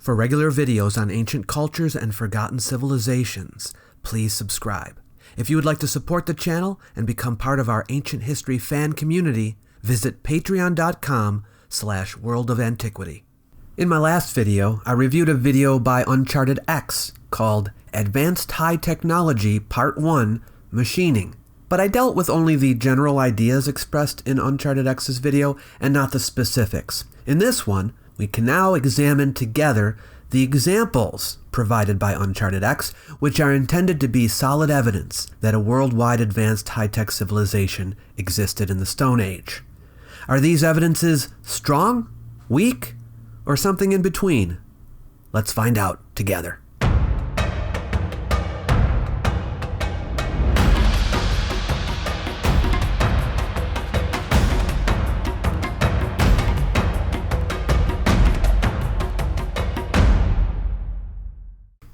For regular videos on ancient cultures and forgotten civilizations, please subscribe. If you would like to support the channel and become part of our ancient history fan community, visit patreon.com/World of Antiquity. In my last video, I reviewed a video by UnchartedX called Advanced High Technology Part 1 Machining, but I dealt with only the general ideas expressed in UnchartedX's video and not the specifics. In this one, we can now examine together the examples provided by UnchartedX, which are intended to be solid evidence that a worldwide advanced high-tech civilization existed in the Stone Age. Are these evidences strong, weak, or something in between? Let's find out together.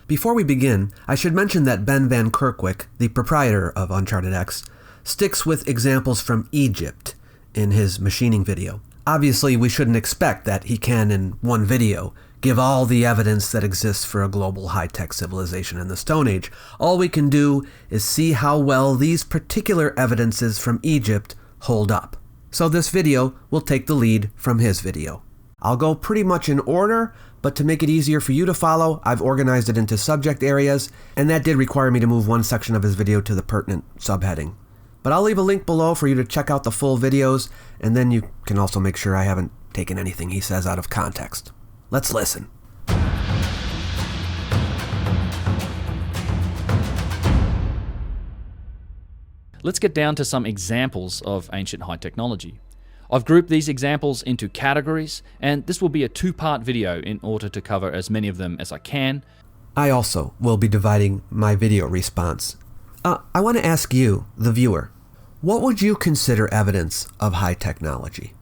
Before we begin, I should mention that Ben Van Kerkwijk, the proprietor of UnchartedX, sticks with examples from Egypt in his machining video. Obviously, we shouldn't expect that he can, in one video, give all the evidence that exists for a global high-tech civilization in the Stone Age. All we can do is see how well these particular evidences from Egypt hold up. So this video will take the lead from his video. I'll go pretty much in order, but to make it easier for you to follow, I've organized it into subject areas, and that did require me to move one section of his video to the pertinent subheading. But I'll leave a link below for you to check out the full videos, and then you can also make sure I haven't taken anything he says out of context. Let's listen. Let's get down to some examples of ancient high technology. I've grouped these examples into categories, and this will be a two-part video in order to cover as many of them as I can. I also will be dividing my video response. I want to ask you, the viewer, what would you consider evidence of high technology?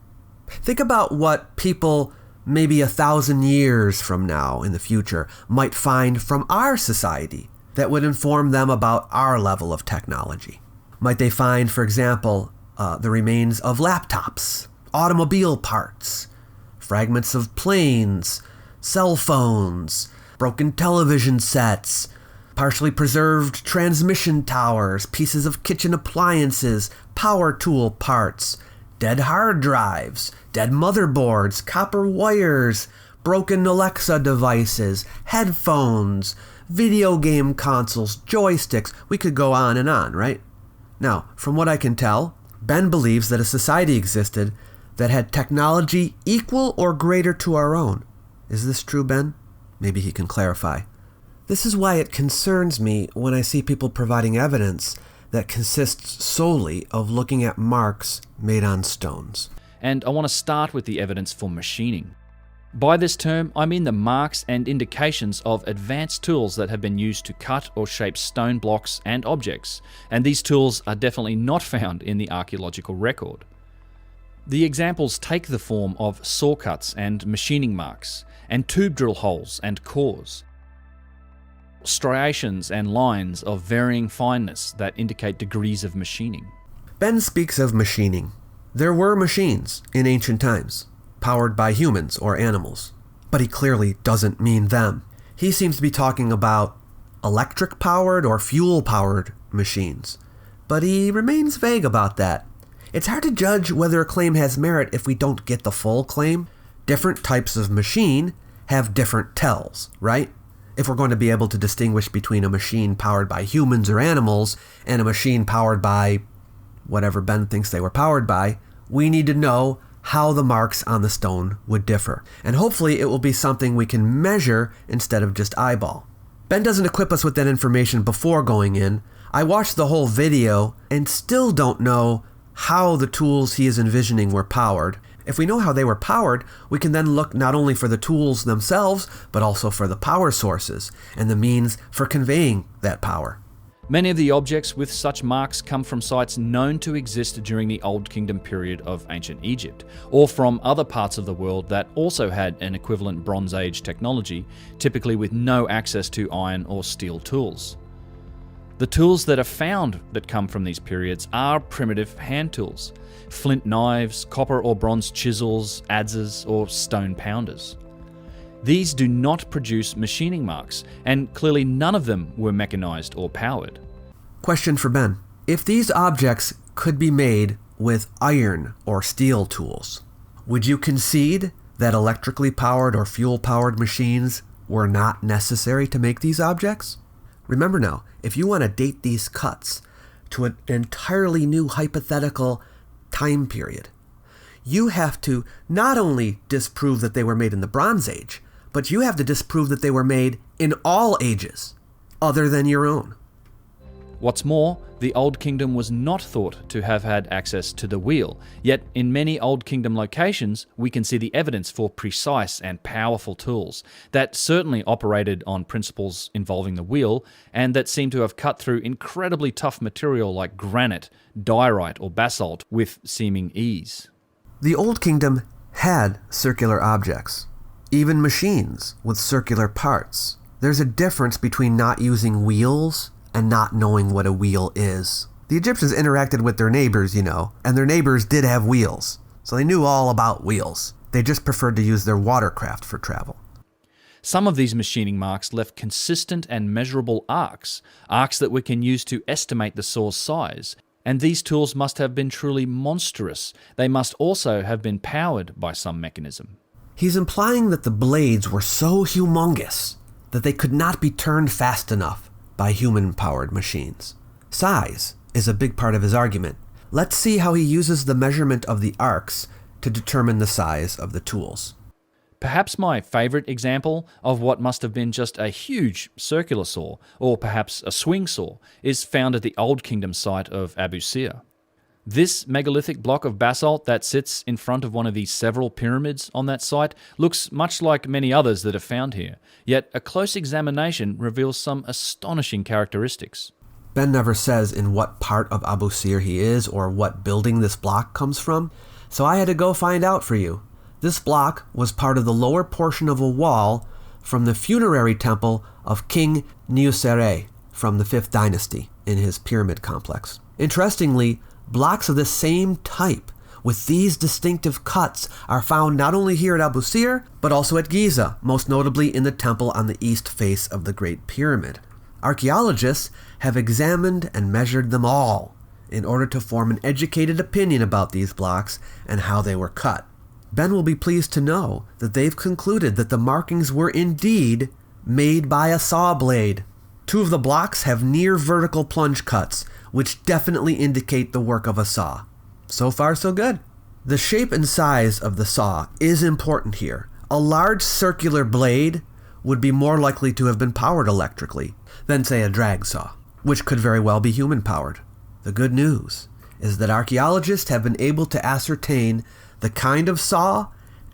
Think about what people maybe 1,000 years from now in the future might find from our society that would inform them about our level of technology. Might they find, for example, the remains of laptops, automobile parts, fragments of planes, cell phones, broken television sets, partially preserved transmission towers, pieces of kitchen appliances, power tool parts, dead hard drives, dead motherboards, copper wires, broken Alexa devices, headphones, video game consoles, joysticks. We could go on and on, right? Now, from what I can tell, Ben believes that a society existed that had technology equal or greater to our own. Is this true, Ben? Maybe he can clarify. This is why it concerns me when I see people providing evidence that consists solely of looking at marks made on stones. And I want to start with the evidence for machining. By this term, I mean the marks and indications of advanced tools that have been used to cut or shape stone blocks and objects, and these tools are definitely not found in the archaeological record. The examples take the form of saw cuts and machining marks, and tube drill holes and cores, striations and lines of varying fineness that indicate degrees of machining. Ben speaks of machining. There were machines in ancient times, powered by humans or animals, but he clearly doesn't mean them. He seems to be talking about electric-powered or fuel-powered machines, but he remains vague about that. It's hard to judge whether a claim has merit if we don't get the full claim. Different types of machine have different tells, right? If we're going to be able to distinguish between a machine powered by humans or animals and a machine powered by whatever Ben thinks they were powered by, we need to know how the marks on the stone would differ. And hopefully it will be something we can measure instead of just eyeball. Ben doesn't equip us with that information before going in. I watched the whole video and still don't know how the tools he is envisioning were powered. If we know how they were powered, we can then look not only for the tools themselves, but also for the power sources and the means for conveying that power. Many of the objects with such marks come from sites known to exist during the Old Kingdom period of ancient Egypt, or from other parts of the world that also had an equivalent Bronze Age technology, typically with no access to iron or steel tools. The tools that are found that come from these periods are primitive hand tools, flint knives, copper or bronze chisels, adzes, or stone pounders. These do not produce machining marks, and clearly none of them were mechanized or powered. Question for Ben. If these objects could be made with iron or steel tools, would you concede that electrically powered or fuel-powered machines were not necessary to make these objects? Remember now, if you want to date these cuts to an entirely new hypothetical time period, you have to not only disprove that they were made in the Bronze Age, but you have to disprove that they were made in all ages other than your own. What's more, the Old Kingdom was not thought to have had access to the wheel, yet in many Old Kingdom locations we can see the evidence for precise and powerful tools that certainly operated on principles involving the wheel and that seem to have cut through incredibly tough material like granite, diorite or basalt with seeming ease. The Old Kingdom had circular objects, even machines with circular parts. There's a difference between not using wheels and not knowing what a wheel is. The Egyptians interacted with their neighbors, and their neighbors did have wheels, so they knew all about wheels. They just preferred to use their watercraft for travel. Some of these machining marks left consistent and measurable arcs that we can use to estimate the saw's size. And these tools must have been truly monstrous. They must also have been powered by some mechanism. He's implying that the blades were so humongous that they could not be turned fast enough by human-powered machines. Size is a big part of his argument. Let's see how he uses the measurement of the arcs to determine the size of the tools. Perhaps my favourite example of what must have been just a huge circular saw, or perhaps a swing saw, is found at the Old Kingdom site of Abu Sir. This megalithic block of basalt that sits in front of one of the several pyramids on that site looks much like many others that are found here, yet a close examination reveals some astonishing characteristics. Ben never says in what part of Abu Sir he is or what building this block comes from, so I had to go find out for you. This block was part of the lower portion of a wall from the funerary temple of King Niuserre from the 5th dynasty in his pyramid complex. Interestingly, blocks of the same type with these distinctive cuts are found not only here at Abu Sir, but also at Giza, most notably in the temple on the east face of the Great Pyramid. Archaeologists have examined and measured them all in order to form an educated opinion about these blocks and how they were cut. Ben will be pleased to know that they've concluded that the markings were indeed made by a saw blade. 2 of the blocks have near vertical plunge cuts, which definitely indicate the work of a saw. So far, so good. The shape and size of the saw is important here. A large circular blade would be more likely to have been powered electrically than, say, a drag saw, which could very well be human-powered. The good news is that archaeologists have been able to ascertain the kind of saw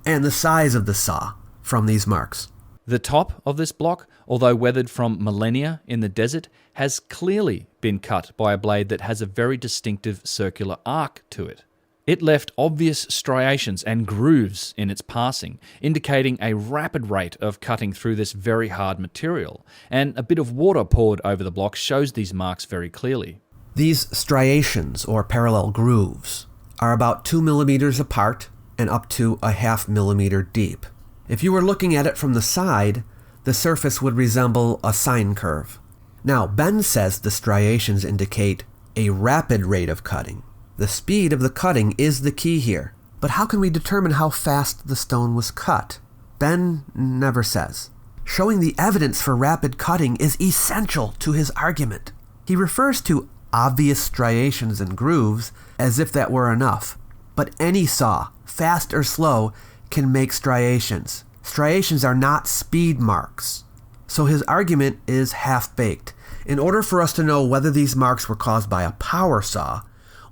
and the size of the saw from these marks. The top of this block, although weathered from millennia in the desert, has clearly been cut by a blade that has a very distinctive circular arc to it. It left obvious striations and grooves in its passing, indicating a rapid rate of cutting through this very hard material, and a bit of water poured over the block shows these marks very clearly. These striations, or parallel grooves, are about 2 millimeters apart and up to a 0.5 millimeter deep. If you were looking at it from the side, the surface would resemble a sine curve. Now, Ben says the striations indicate a rapid rate of cutting. The speed of the cutting is the key here. But how can we determine how fast the stone was cut? Ben never says. Showing the evidence for rapid cutting is essential to his argument. He refers to obvious striations and grooves as if that were enough. But any saw, fast or slow, can make striations. Striations are not speed marks. So his argument is half-baked. In order for us to know whether these marks were caused by a power saw,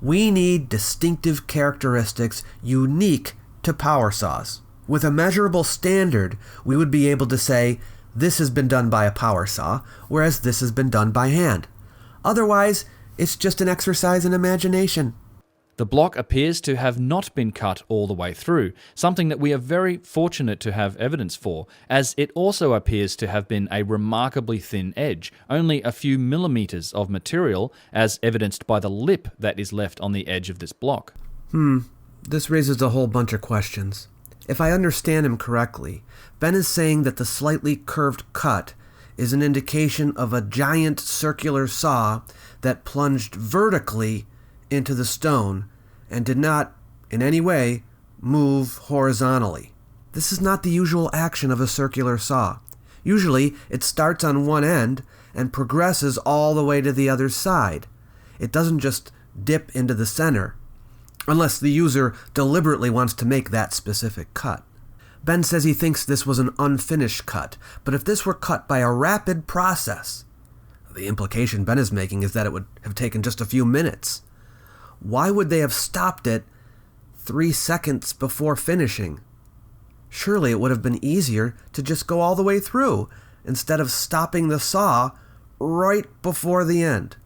we need distinctive characteristics unique to power saws. With a measurable standard, we would be able to say, this has been done by a power saw, whereas this has been done by hand. Otherwise, it's just an exercise in imagination. The block appears to have not been cut all the way through, something that we are very fortunate to have evidence for, as it also appears to have been a remarkably thin edge, only a few millimeters of material, as evidenced by the lip that is left on the edge of this block. This raises a whole bunch of questions. If I understand him correctly, Ben is saying that the slightly curved cut is an indication of a giant circular saw that plunged vertically into the stone and did not, in any way, move horizontally. This is not the usual action of a circular saw. Usually, it starts on one end and progresses all the way to the other side. It doesn't just dip into the center, unless the user deliberately wants to make that specific cut. Ben says he thinks this was an unfinished cut, but if this were cut by a rapid process, the implication Ben is making is that it would have taken just a few minutes. Why would they have stopped it 3 seconds before finishing? Surely it would have been easier to just go all the way through instead of stopping the saw right before the end.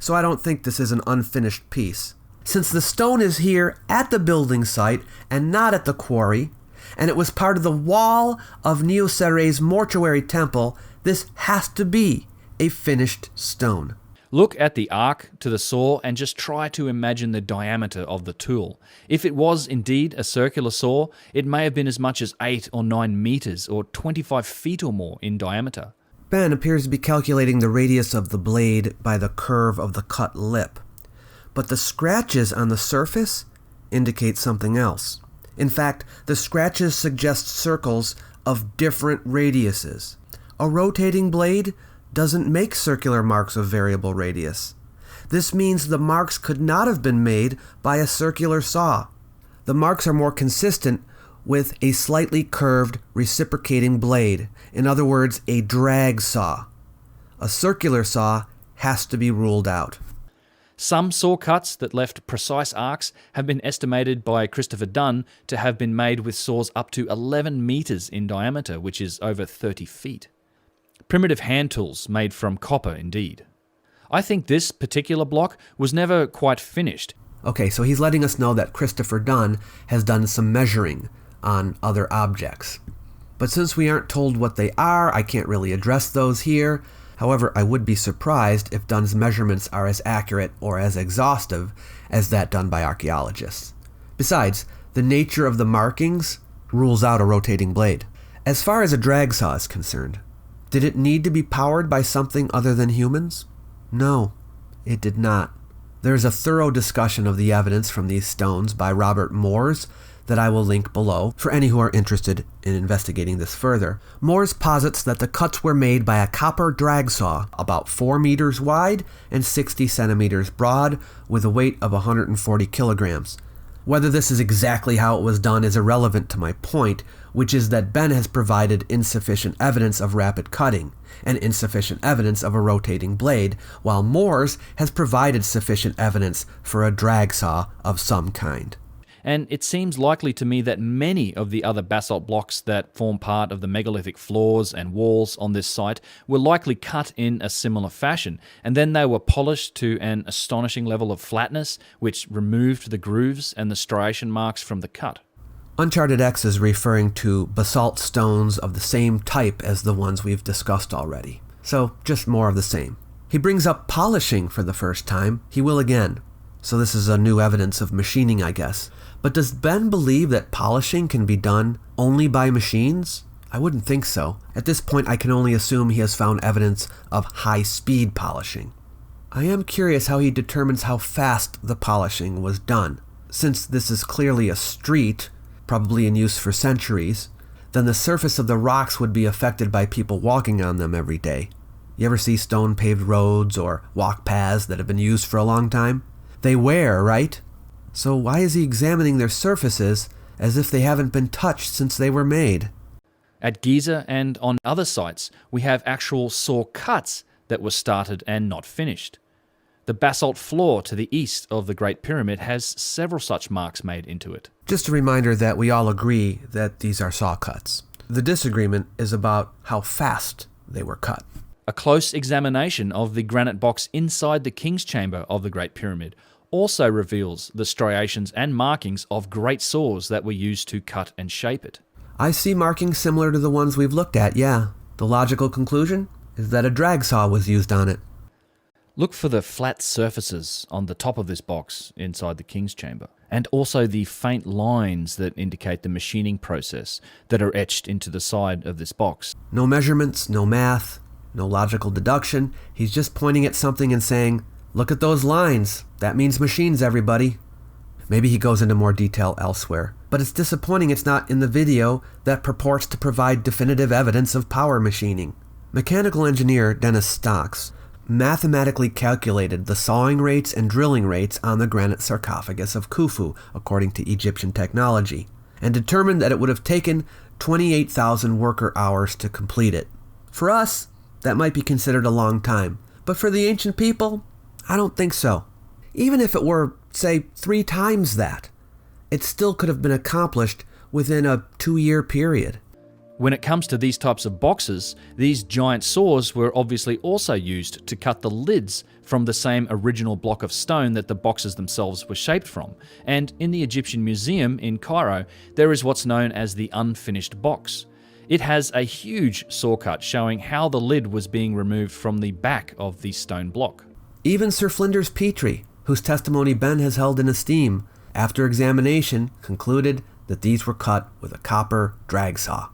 So I don't think this is an unfinished piece. Since the stone is here at the building site and not at the quarry, and it was part of the wall of Neoceres' mortuary temple, this has to be a finished stone. Look at the arc to the saw and just try to imagine the diameter of the tool. If it was indeed a circular saw, it may have been as much as 8 or 9 meters or 25 feet or more in diameter. Ben appears to be calculating the radius of the blade by the curve of the cut lip, but the scratches on the surface indicate something else. In fact, the scratches suggest circles of different radiuses. A rotating blade doesn't make circular marks of variable radius. This means the marks could not have been made by a circular saw. The marks are more consistent with a slightly curved reciprocating blade, in other words, a drag saw. A circular saw has to be ruled out. Some saw cuts that left precise arcs have been estimated by Christopher Dunn to have been made with saws up to 11 meters in diameter, which is over 30 feet. Primitive hand tools made from copper, indeed. I think this particular block was never quite finished. Okay, so he's letting us know that Christopher Dunn has done some measuring on other objects. But since we aren't told what they are, I can't really address those here. However, I would be surprised if Dunn's measurements are as accurate or as exhaustive as that done by archaeologists. Besides, the nature of the markings rules out a rotating blade. As far as a drag saw is concerned, did it need to be powered by something other than humans? No, it did not. There is a thorough discussion of the evidence from these stones by Robert Moores that I will link below for any who are interested in investigating this further. Moores posits that the cuts were made by a copper drag saw about 4 meters wide and 60 centimeters broad with a weight of 140 kilograms. Whether this is exactly how it was done is irrelevant to my point, which is that Ben has provided insufficient evidence of rapid cutting and insufficient evidence of a rotating blade, while Moores has provided sufficient evidence for a drag saw of some kind. And it seems likely to me that many of the other basalt blocks that form part of the megalithic floors and walls on this site were likely cut in a similar fashion, and then they were polished to an astonishing level of flatness, which removed the grooves and the striation marks from the cut. UnchartedX is referring to basalt stones of the same type as the ones we've discussed already. So, just more of the same. He brings up polishing for the first time. He will again. So this is a new evidence of machining, I guess. But does Ben believe that polishing can be done only by machines? I wouldn't think so. At this point, I can only assume he has found evidence of high-speed polishing. I am curious how he determines how fast the polishing was done. Since this is clearly a street, probably in use for centuries, then the surface of the rocks would be affected by people walking on them every day. You ever see stone-paved roads or walk paths that have been used for a long time? They wear, right? So why is he examining their surfaces as if they haven't been touched since they were made? At Giza and on other sites, we have actual saw cuts that were started and not finished. The basalt floor to the east of the Great Pyramid has several such marks made into it. Just a reminder that we all agree that these are saw cuts. The disagreement is about how fast they were cut. A close examination of the granite box inside the King's Chamber of the Great Pyramid also reveals the striations and markings of great saws that were used to cut and shape it. I see markings similar to the ones we've looked at, yeah. The logical conclusion is that a drag saw was used on it. Look for the flat surfaces on the top of this box inside the king's chamber, and also the faint lines that indicate the machining process that are etched into the side of this box. No measurements, no math, no logical deduction. He's just pointing at something and saying, look at those lines. That means machines, everybody. Maybe he goes into more detail elsewhere, but it's disappointing it's not in the video that purports to provide definitive evidence of power machining. Mechanical engineer Dennis Stocks mathematically calculated the sawing rates and drilling rates on the granite sarcophagus of Khufu, according to Egyptian technology, and determined that it would have taken 28,000 worker hours to complete it. For us, that might be considered a long time, but for the ancient people, I don't think so. Even if it were, say, 3 times that, it still could have been accomplished within a 2-year period. When it comes to these types of boxes, these giant saws were obviously also used to cut the lids from the same original block of stone that the boxes themselves were shaped from. And in the Egyptian Museum in Cairo, there is what's known as the unfinished box. It has a huge saw cut showing how the lid was being removed from the back of the stone block. Even Sir Flinders Petrie, whose testimony Ben has held in esteem, after examination concluded that these were cut with a copper drag saw.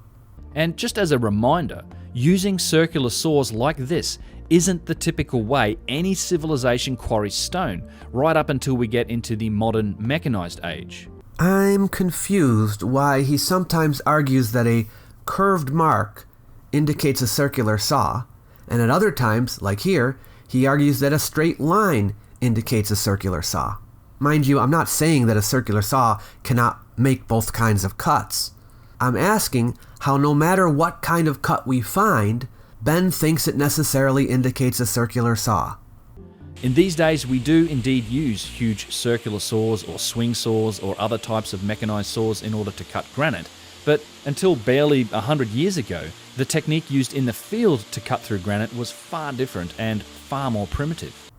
And just as a reminder, using circular saws like this isn't the typical way any civilization quarries stone, right up until we get into the modern mechanized age. I'm confused why he sometimes argues that a curved mark indicates a circular saw, and at other times, like here, he argues that a straight line indicates a circular saw. Mind you, I'm not saying that a circular saw cannot make both kinds of cuts. I'm asking how no matter what kind of cut we find, Ben thinks it necessarily indicates a circular saw. In these days, we do indeed use huge circular saws or swing saws or other types of mechanized saws in order to cut granite. But until barely 100 years ago, the technique used in the field to cut through granite was far different and far more primitive.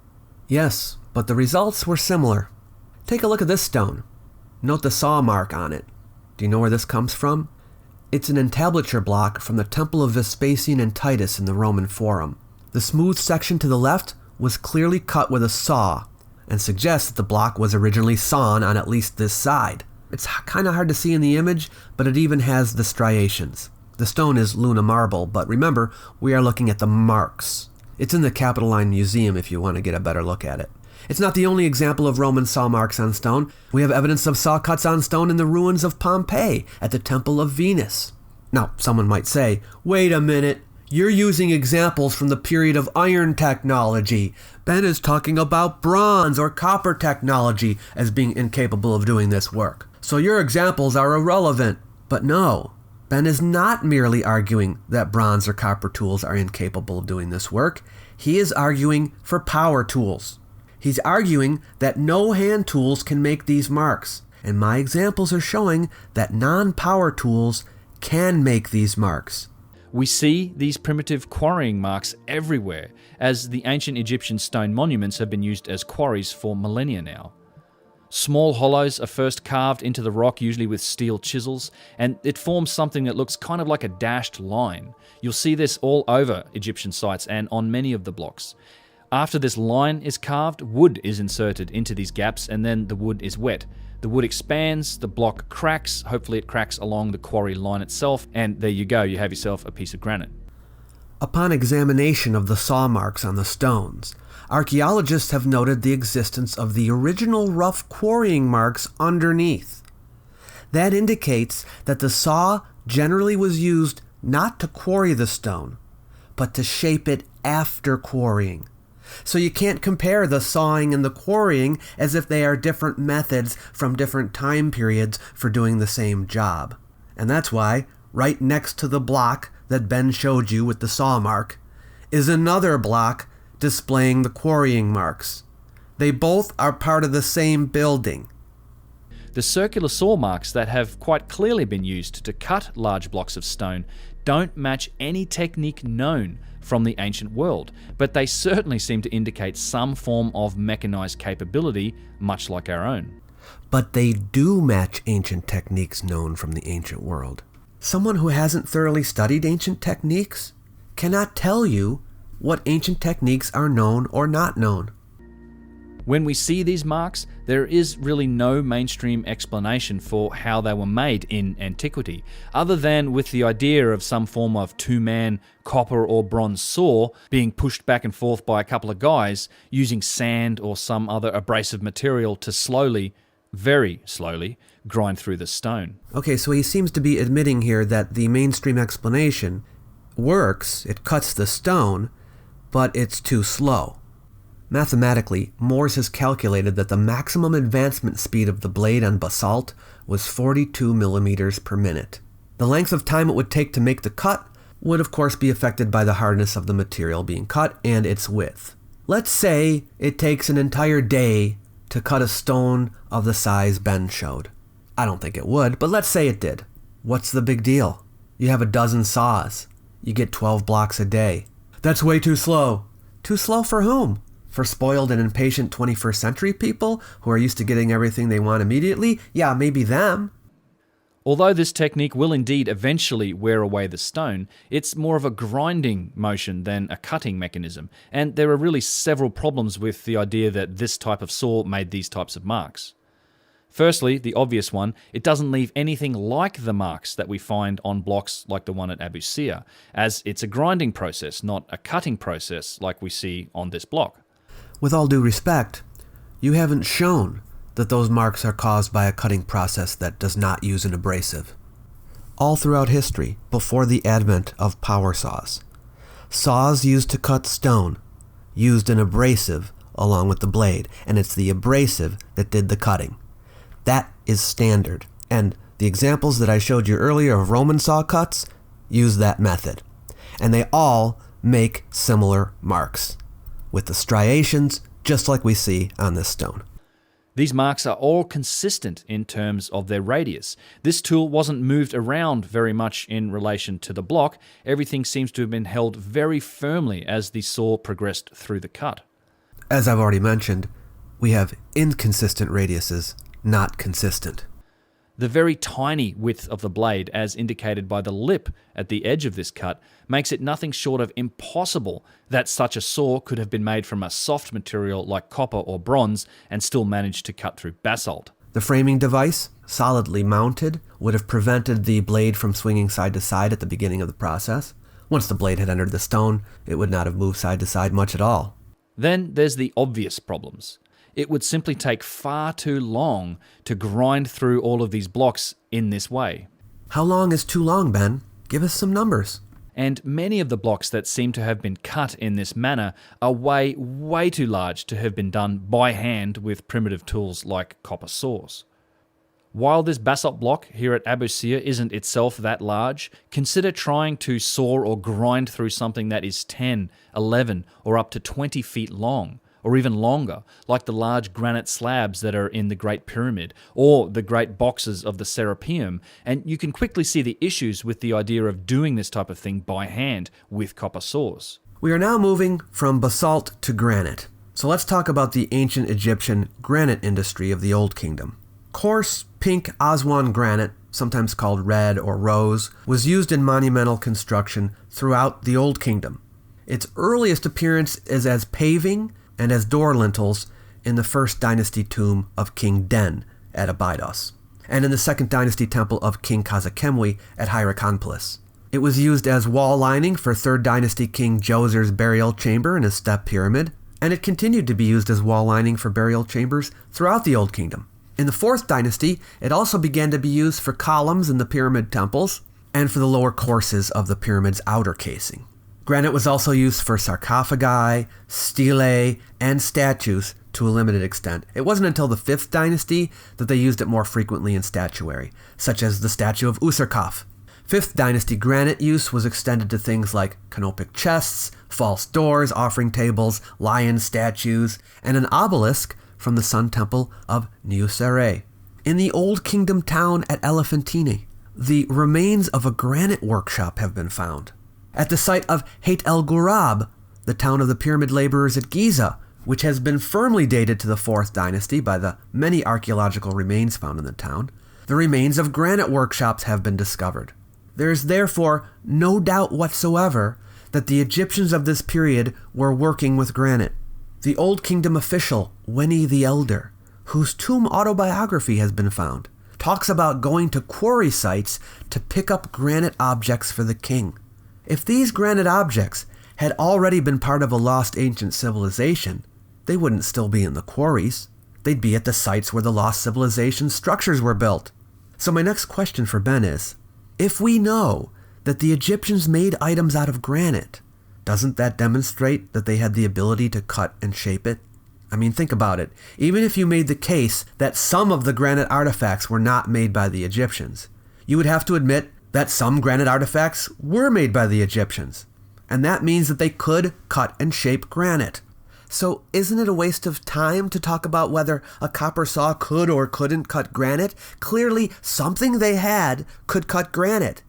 Yes, but the results were similar. Take a look at this stone. Note the saw mark on it. Do you know where this comes from? It's an entablature block from the Temple of Vespasian and Titus in the Roman Forum. The smooth section to the left was clearly cut with a saw, and suggests that the block was originally sawn on at least this side. It's kind of hard to see in the image, but it even has the striations. The stone is Luna marble, but remember, we are looking at the marks. It's in the Capitoline Museum if you want to get a better look at it. It's not the only example of Roman saw marks on stone. We have evidence of saw cuts on stone in the ruins of Pompeii at the Temple of Venus. Now, someone might say, wait a minute, you're using examples from the period of iron technology. Ben is talking about bronze or copper technology as being incapable of doing this work. So your examples are irrelevant. But no, Ben is not merely arguing that bronze or copper tools are incapable of doing this work. He is arguing for power tools. He's arguing that no hand tools can make these marks, and my examples are showing that non-power tools can make these marks. We see these primitive quarrying marks everywhere, as the ancient Egyptian stone monuments have been used as quarries for millennia now. Small hollows are first carved into the rock, usually with steel chisels, and it forms something that looks kind of like a dashed line. You'll see this all over Egyptian sites and on many of the blocks. After this line is carved, wood is inserted into these gaps, and then the wood is wet. The wood expands, the block cracks, hopefully it cracks along the quarry line itself, and there you go, you have yourself a piece of granite. Upon examination of the saw marks on the stones, archaeologists have noted the existence of the original rough quarrying marks underneath. That indicates that the saw generally was used not to quarry the stone, but to shape it after quarrying. So you can't compare the sawing and the quarrying as if they are different methods from different time periods for doing the same job. And that's why, right next to the block that Ben showed you with the saw mark, is another block displaying the quarrying marks. They both are part of the same building. The circular saw marks that have quite clearly been used to cut large blocks of stone don't match any technique known from the ancient world, but they certainly seem to indicate some form of mechanized capability, much like our own. But they do match ancient techniques known from the ancient world. Someone who hasn't thoroughly studied ancient techniques cannot tell you what ancient techniques are known or not known. When we see these marks, there is really no mainstream explanation for how they were made in antiquity, other than with the idea of some form of two-man copper or bronze saw being pushed back and forth by a couple of guys using sand or some other abrasive material to slowly, very slowly, grind through the stone. Okay, so he seems to be admitting here that the mainstream explanation works, it cuts the stone, but it's too slow. Mathematically, Morse has calculated that the maximum advancement speed of the blade on basalt was 42 millimeters per minute. The length of time it would take to make the cut would of course be affected by the hardness of the material being cut and its width. Let's say it takes an entire day to cut a stone of the size Ben showed. I don't think it would, but let's say it did. What's the big deal? You have a dozen saws. You get 12 blocks a day. That's way too slow. Too slow for whom? For spoiled and impatient 21st century people who are used to getting everything they want immediately? Yeah, maybe them. Although this technique will indeed eventually wear away the stone, it's more of a grinding motion than a cutting mechanism, and there are really several problems with the idea that this type of saw made these types of marks. Firstly, the obvious one, it doesn't leave anything like the marks that we find on blocks like the one at Abu Sir, as it's a grinding process, not a cutting process like we see on this block. With all due respect, you haven't shown that those marks are caused by a cutting process that does not use an abrasive. All throughout history, before the advent of power saws, saws used to cut stone used an abrasive along with the blade, and it's the abrasive that did the cutting. That is standard, and the examples that I showed you earlier of Roman saw cuts use that method, and they all make similar marks, with the striations just like we see on this stone. These marks are all consistent in terms of their radius. This tool wasn't moved around very much in relation to the block. Everything seems to have been held very firmly as the saw progressed through the cut. As I've already mentioned, we have inconsistent radiuses, not consistent. The very tiny width of the blade, as indicated by the lip at the edge of this cut, makes it nothing short of impossible that such a saw could have been made from a soft material like copper or bronze and still manage to cut through basalt. The framing device, solidly mounted, would have prevented the blade from swinging side to side at the beginning of the process. Once the blade had entered the stone, it would not have moved side to side much at all. Then there's the obvious problems. It would simply take far too long to grind through all of these blocks in this way. How long is too long, Ben? Give us some numbers. And many of the blocks that seem to have been cut in this manner are way, way too large to have been done by hand with primitive tools like copper saws. While this basalt block here at Abu Sir isn't itself that large, consider trying to saw or grind through something that is 10, 11, or up to 20 feet long, or even longer, like the large granite slabs that are in the Great Pyramid, or the great boxes of the Serapeum, and you can quickly see the issues with the idea of doing this type of thing by hand with copper saws. We are now moving from basalt to granite. So let's talk about the ancient Egyptian granite industry of the Old Kingdom. Coarse, pink Aswan granite, sometimes called red or rose, was used in monumental construction throughout the Old Kingdom. Its earliest appearance is as paving and as door lintels in the First Dynasty tomb of King Den at Abydos, and in the Second Dynasty temple of King Khazakemwy at Hierakonpolis. It was used as wall lining for Third Dynasty King Djoser's burial chamber in his step pyramid, and it continued to be used as wall lining for burial chambers throughout the Old Kingdom. In the Fourth Dynasty, it also began to be used for columns in the pyramid temples and for the lower courses of the pyramid's outer casing. Granite was also used for sarcophagi, stelae, and statues to a limited extent. It wasn't until the Fifth Dynasty that they used it more frequently in statuary, such as the statue of Userkaf. Fifth Dynasty granite use was extended to things like canopic chests, false doors, offering tables, lion statues, and an obelisk from the Sun Temple of Niuserre. In the Old Kingdom town at Elephantine, the remains of a granite workshop have been found. At the site of Hayt el Ghurab, the town of the pyramid laborers at Giza, which has been firmly dated to the Fourth Dynasty by the many archaeological remains found in the town, the remains of granite workshops have been discovered. There is therefore no doubt whatsoever that the Egyptians of this period were working with granite. The Old Kingdom official, Winnie the Elder, whose tomb autobiography has been found, talks about going to quarry sites to pick up granite objects for the king. If these granite objects had already been part of a lost ancient civilization, they wouldn't still be in the quarries. They'd be at the sites where the lost civilization structures were built. So my next question for Ben is, if we know that the Egyptians made items out of granite, doesn't that demonstrate that they had the ability to cut and shape it? I mean, think about it. Even if you made the case that some of the granite artifacts were not made by the Egyptians, you would have to admit that some granite artifacts were made by the Egyptians. And that means that they could cut and shape granite. So isn't it a waste of time to talk about whether a copper saw could or couldn't cut granite? Clearly, something they had could cut granite.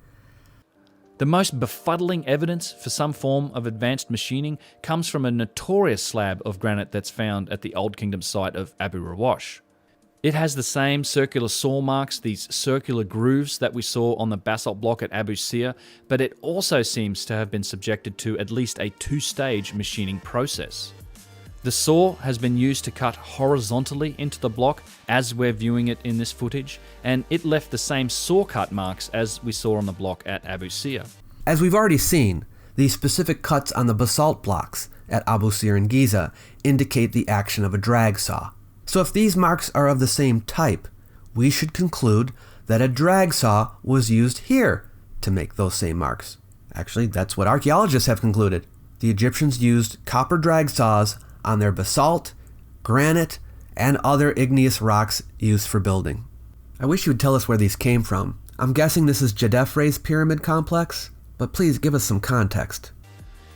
The most befuddling evidence for some form of advanced machining comes from a notorious slab of granite that's found at the Old Kingdom site of Abu Rawash. It has the same circular saw marks, these circular grooves that we saw on the basalt block at Abu Sir, but it also seems to have been subjected to at least a two-stage machining process. The saw has been used to cut horizontally into the block as we're viewing it in this footage, and it left the same saw cut marks as we saw on the block at Abu Sir. As we've already seen, these specific cuts on the basalt blocks at Abu Sir and Giza indicate the action of a drag saw. So if these marks are of the same type, we should conclude that a drag saw was used here to make those same marks. Actually, that's what archaeologists have concluded. The Egyptians used copper drag saws on their basalt, granite, and other igneous rocks used for building. I wish you would tell us where these came from. I'm guessing this is Djedefre's pyramid complex, but please give us some context.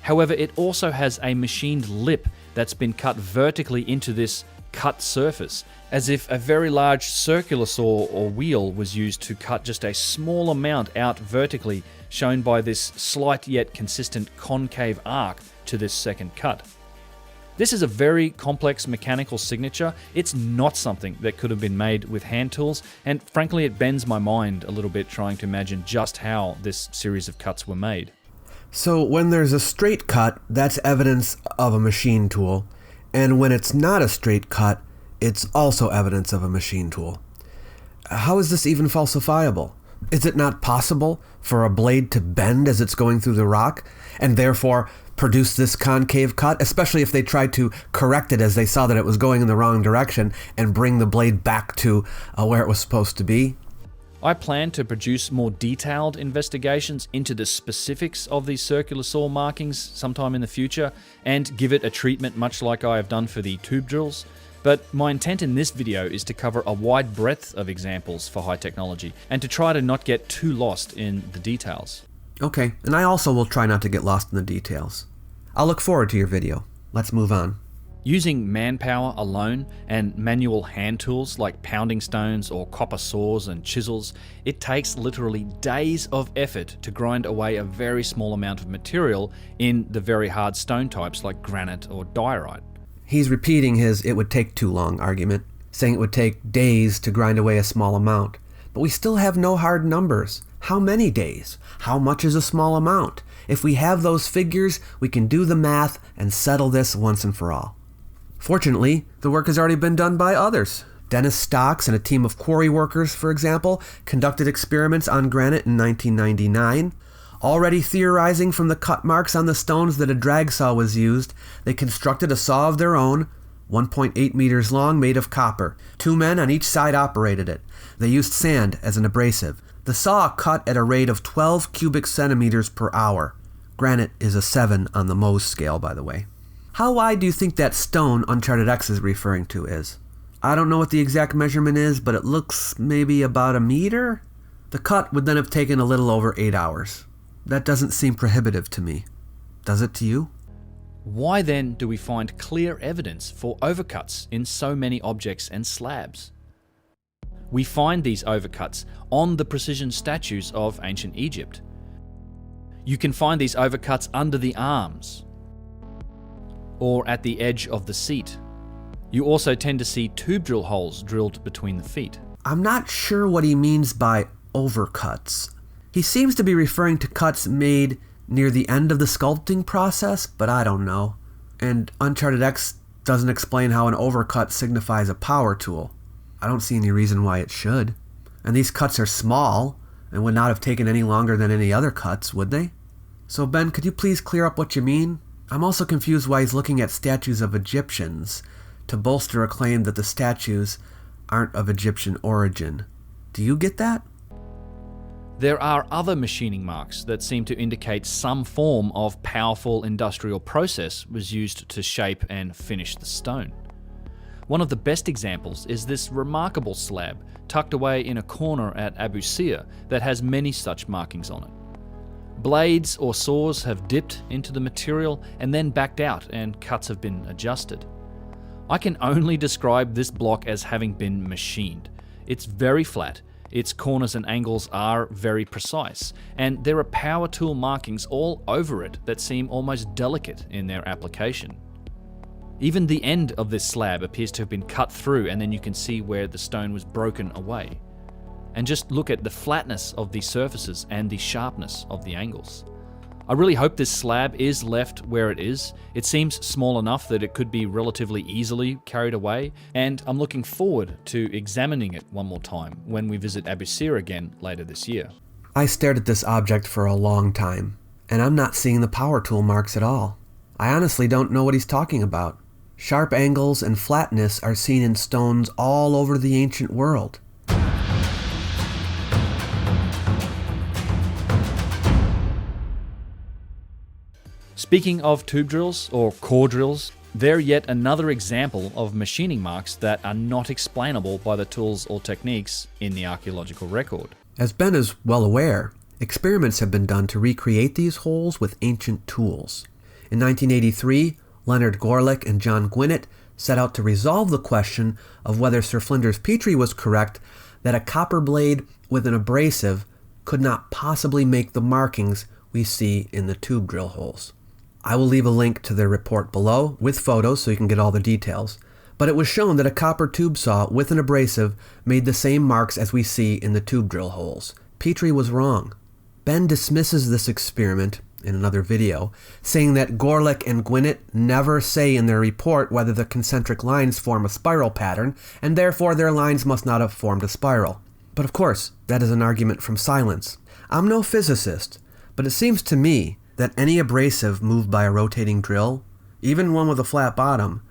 However, it also has a machined lip that's been cut vertically into this cut surface, as if a very large circular saw or wheel was used to cut just a small amount out vertically, shown by this slight yet consistent concave arc to this second cut. This is a very complex mechanical signature. It's not something that could have been made with hand tools, and frankly it bends my mind a little bit trying to imagine just how this series of cuts were made. So when there's a straight cut, that's evidence of a machine tool, and when it's not a straight cut, it's also evidence of a machine tool. How is this even falsifiable? Is it not possible for a blade to bend as it's going through the rock, and therefore produce this concave cut, especially if they tried to correct it as they saw that it was going in the wrong direction and bring the blade back to where it was supposed to be? I plan to produce more detailed investigations into the specifics of these circular saw markings sometime in the future and give it a treatment much like I have done for the tube drills. But my intent in this video is to cover a wide breadth of examples for high technology and to try to not get too lost in the details. Okay, and I also will try not to get lost in the details. I'll look forward to your video. Let's move on. Using manpower alone and manual hand tools like pounding stones or copper saws and chisels, it takes literally days of effort to grind away a very small amount of material in the very hard stone types like granite or diorite. He's repeating his "it would take too long" argument, saying it would take days to grind away a small amount. But we still have no hard numbers. How many days? How much is a small amount? If we have those figures, we can do the math and settle this once and for all. Fortunately, the work has already been done by others. Dennis Stocks and a team of quarry workers, for example, conducted experiments on granite in 1999. Already theorizing from the cut marks on the stones that a drag saw was used, they constructed a saw of their own, 1.8 meters long, made of copper. 2 men on each side operated it. They used sand as an abrasive. The saw cut at a rate of 12 cubic centimeters per hour. Granite is a 7 on the Mohs scale, by the way. How wide do you think that stone UnchartedX is referring to is? I don't know what the exact measurement is, but it looks maybe about a meter? The cut would then have taken a little over 8 hours. That doesn't seem prohibitive to me. Does it to you? Why then do we find clear evidence for overcuts in so many objects and slabs? We find these overcuts on the precision statues of ancient Egypt. You can find these overcuts under the arms or at the edge of the seat. You also tend to see tube drill holes drilled between the feet. I'm not sure what he means by overcuts. He seems to be referring to cuts made near the end of the sculpting process, but I don't know. And UnchartedX doesn't explain how an overcut signifies a power tool. I don't see any reason why it should. And these cuts are small and would not have taken any longer than any other cuts, would they? So Ben, could you please clear up what you mean? I'm also confused why he's looking at statues of Egyptians to bolster a claim that the statues aren't of Egyptian origin. Do you get that? There are other machining marks that seem to indicate some form of powerful industrial process was used to shape and finish the stone. One of the best examples is this remarkable slab tucked away in a corner at Abu Sir that has many such markings on it. Blades or saws have dipped into the material and then backed out, and cuts have been adjusted. I can only describe this block as having been machined. It's very flat, its corners and angles are very precise, and there are power tool markings all over it that seem almost delicate in their application. Even the end of this slab appears to have been cut through, and then you can see where the stone was broken away. And just look at the flatness of the surfaces and the sharpness of the angles. I really hope this slab is left where it is. It seems small enough that it could be relatively easily carried away, and I'm looking forward to examining it one more time when we visit Abu Sir again later this year. I stared at this object for a long time, and I'm not seeing the power tool marks at all. I honestly don't know what he's talking about. Sharp angles and flatness are seen in stones all over the ancient world. Speaking of tube drills, or core drills, they're yet another example of machining marks that are not explainable by the tools or techniques in the archaeological record. As Ben is well aware, experiments have been done to recreate these holes with ancient tools. In 1983, Leonard Gorlick and John Gwinnett set out to resolve the question of whether Sir Flinders Petrie was correct that a copper blade with an abrasive could not possibly make the markings we see in the tube drill holes. I will leave a link to their report below with photos so you can get all the details, but it was shown that a copper tube saw with an abrasive made the same marks as we see in the tube drill holes. Petrie was wrong. Ben dismisses this experiment in another video, saying that Gorlick and Gwinnett never say in their report whether the concentric lines form a spiral pattern, and therefore their lines must not have formed a spiral. But of course, that is an argument from silence. I'm no physicist, but it seems to me that any abrasive moved by a rotating drill, even one with a flat bottom,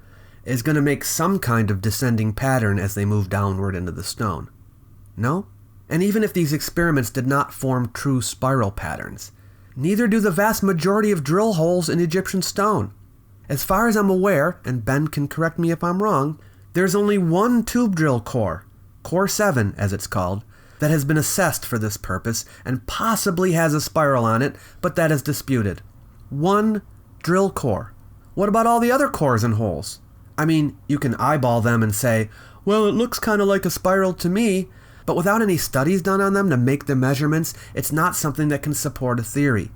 is going to make some kind of descending pattern as they move downward into the stone. No? And even if these experiments did not form true spiral patterns, neither do the vast majority of drill holes in Egyptian stone. As far as I'm aware, and Ben can correct me if I'm wrong, there's only one tube drill core, Core 7 as it's called, that has been assessed for this purpose and possibly has a spiral on it, but that is disputed. One drill core. What about all the other cores and holes? I mean, you can eyeball them and say, well, it looks kind of like a spiral to me, but without any studies done on them to make the measurements, it's not something that can support a theory.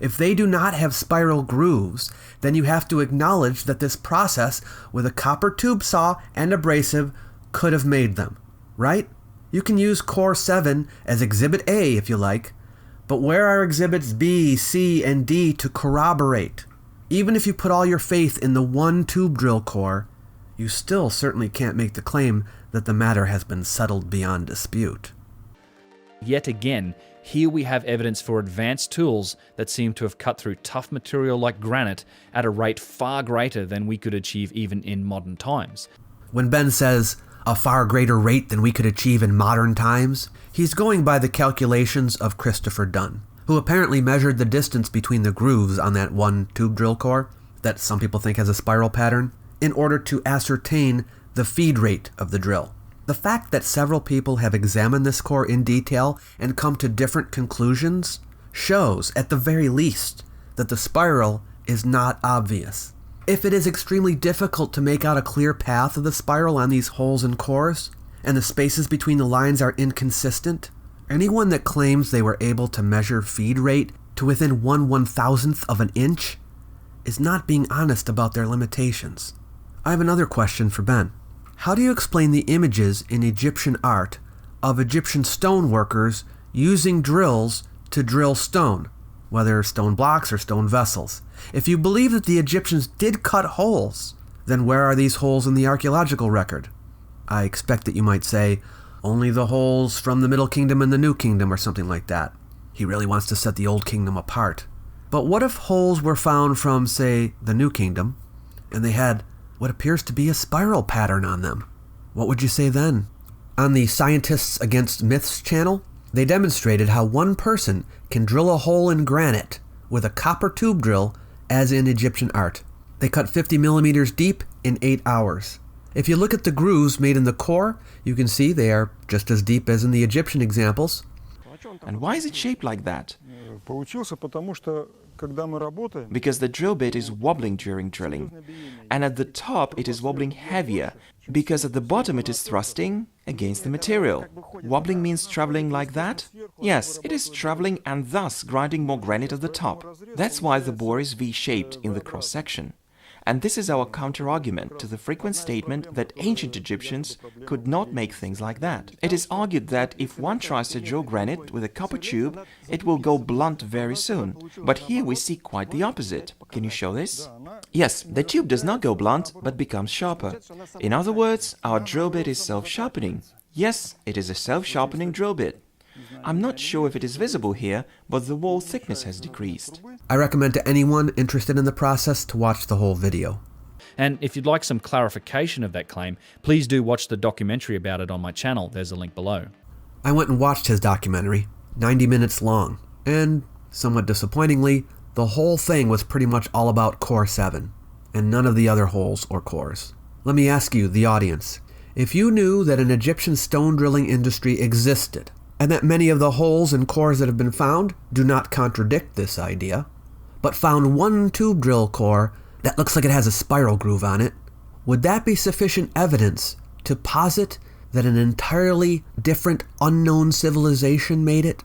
If they do not have spiral grooves, then you have to acknowledge that this process with a copper tube saw and abrasive could have made them, right? You can use Core 7 as Exhibit A if you like, but where are Exhibits B, C, and D to corroborate? Even if you put all your faith in the one tube drill core, you still certainly can't make the claim that the matter has been settled beyond dispute. Yet again, here we have evidence for advanced tools that seem to have cut through tough material like granite at a rate far greater than we could achieve even in modern times. When Ben says, a far greater rate than we could achieve in modern times, he's going by the calculations of Christopher Dunn, who apparently measured the distance between the grooves on that one tube drill core, that some people think has a spiral pattern, in order to ascertain the feed rate of the drill. The fact that several people have examined this core in detail and come to different conclusions shows, at the very least, that the spiral is not obvious. If it is extremely difficult to make out a clear path of the spiral on these holes and cores, and the spaces between the lines are inconsistent, anyone that claims they were able to measure feed rate to within 1/1000th of an inch is not being honest about their limitations. I have another question for Ben. How do you explain the images in Egyptian art of Egyptian stone workers using drills to drill stone? whether stone blocks or stone vessels. If you believe that the Egyptians did cut holes, then where are these holes in the archaeological record? I expect that you might say, only the holes from the Middle Kingdom and the New Kingdom or something like that. He really wants to set the Old Kingdom apart. But what if holes were found from, say, the New Kingdom, and they had what appears to be a spiral pattern on them? What would you say then? On the Scientists Against Myths channel, they demonstrated how one person can drill a hole in granite with a copper tube drill as in Egyptian art. They cut 50 millimeters deep in 8 hours. If you look at the grooves made in the core, you can see they are just as deep as in the Egyptian examples. And why is it shaped like that? Because the drill bit is wobbling during drilling, and at the top it is wobbling heavier, because at the bottom it is thrusting against the material. Wobbling means traveling like that? Yes, it is traveling and thus grinding more granite at the top. That's why the bore is V-shaped in the cross-section. And this is our counter-argument to the frequent statement that ancient Egyptians could not make things like that. It is argued that if one tries to drill granite with a copper tube, it will go blunt very soon. But here we see quite the opposite. Can you show this? Yes, the tube does not go blunt, but becomes sharper. In other words, our drill bit is self-sharpening. Yes, it is a self-sharpening drill bit. I'm not sure if it is visible here, but the wall thickness has decreased. I recommend to anyone interested in the process to watch the whole video. And if you'd like some clarification of that claim, please do watch the documentary about it on my channel. There's a link below. I went and watched his documentary, 90 minutes long, and, somewhat disappointingly, the whole thing was pretty much all about Core 7, and none of the other holes or cores. Let me ask you, the audience, if you knew that an Egyptian stone drilling industry existed, and that many of the holes and cores that have been found do not contradict this idea, but found one tube drill core that looks like it has a spiral groove on it, would that be sufficient evidence to posit that an entirely different unknown civilization made it?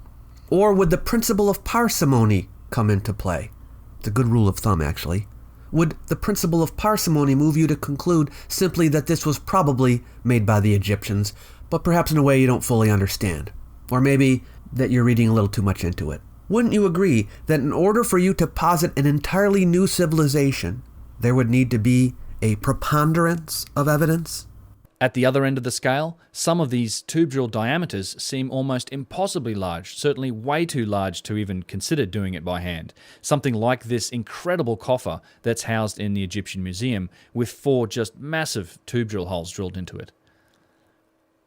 Or would the principle of parsimony come into play? It's a good rule of thumb, actually. Would the principle of parsimony move you to conclude simply that this was probably made by the Egyptians, but perhaps in a way you don't fully understand? Or maybe that you're reading a little too much into it. Wouldn't you agree that in order for you to posit an entirely new civilization, there would need to be a preponderance of evidence? At the other end of the scale, some of these tube drill diameters seem almost impossibly large, certainly way too large to even consider doing it by hand. Something like this incredible coffer that's housed in the Egyptian Museum with 4 just massive tube drill holes drilled into it.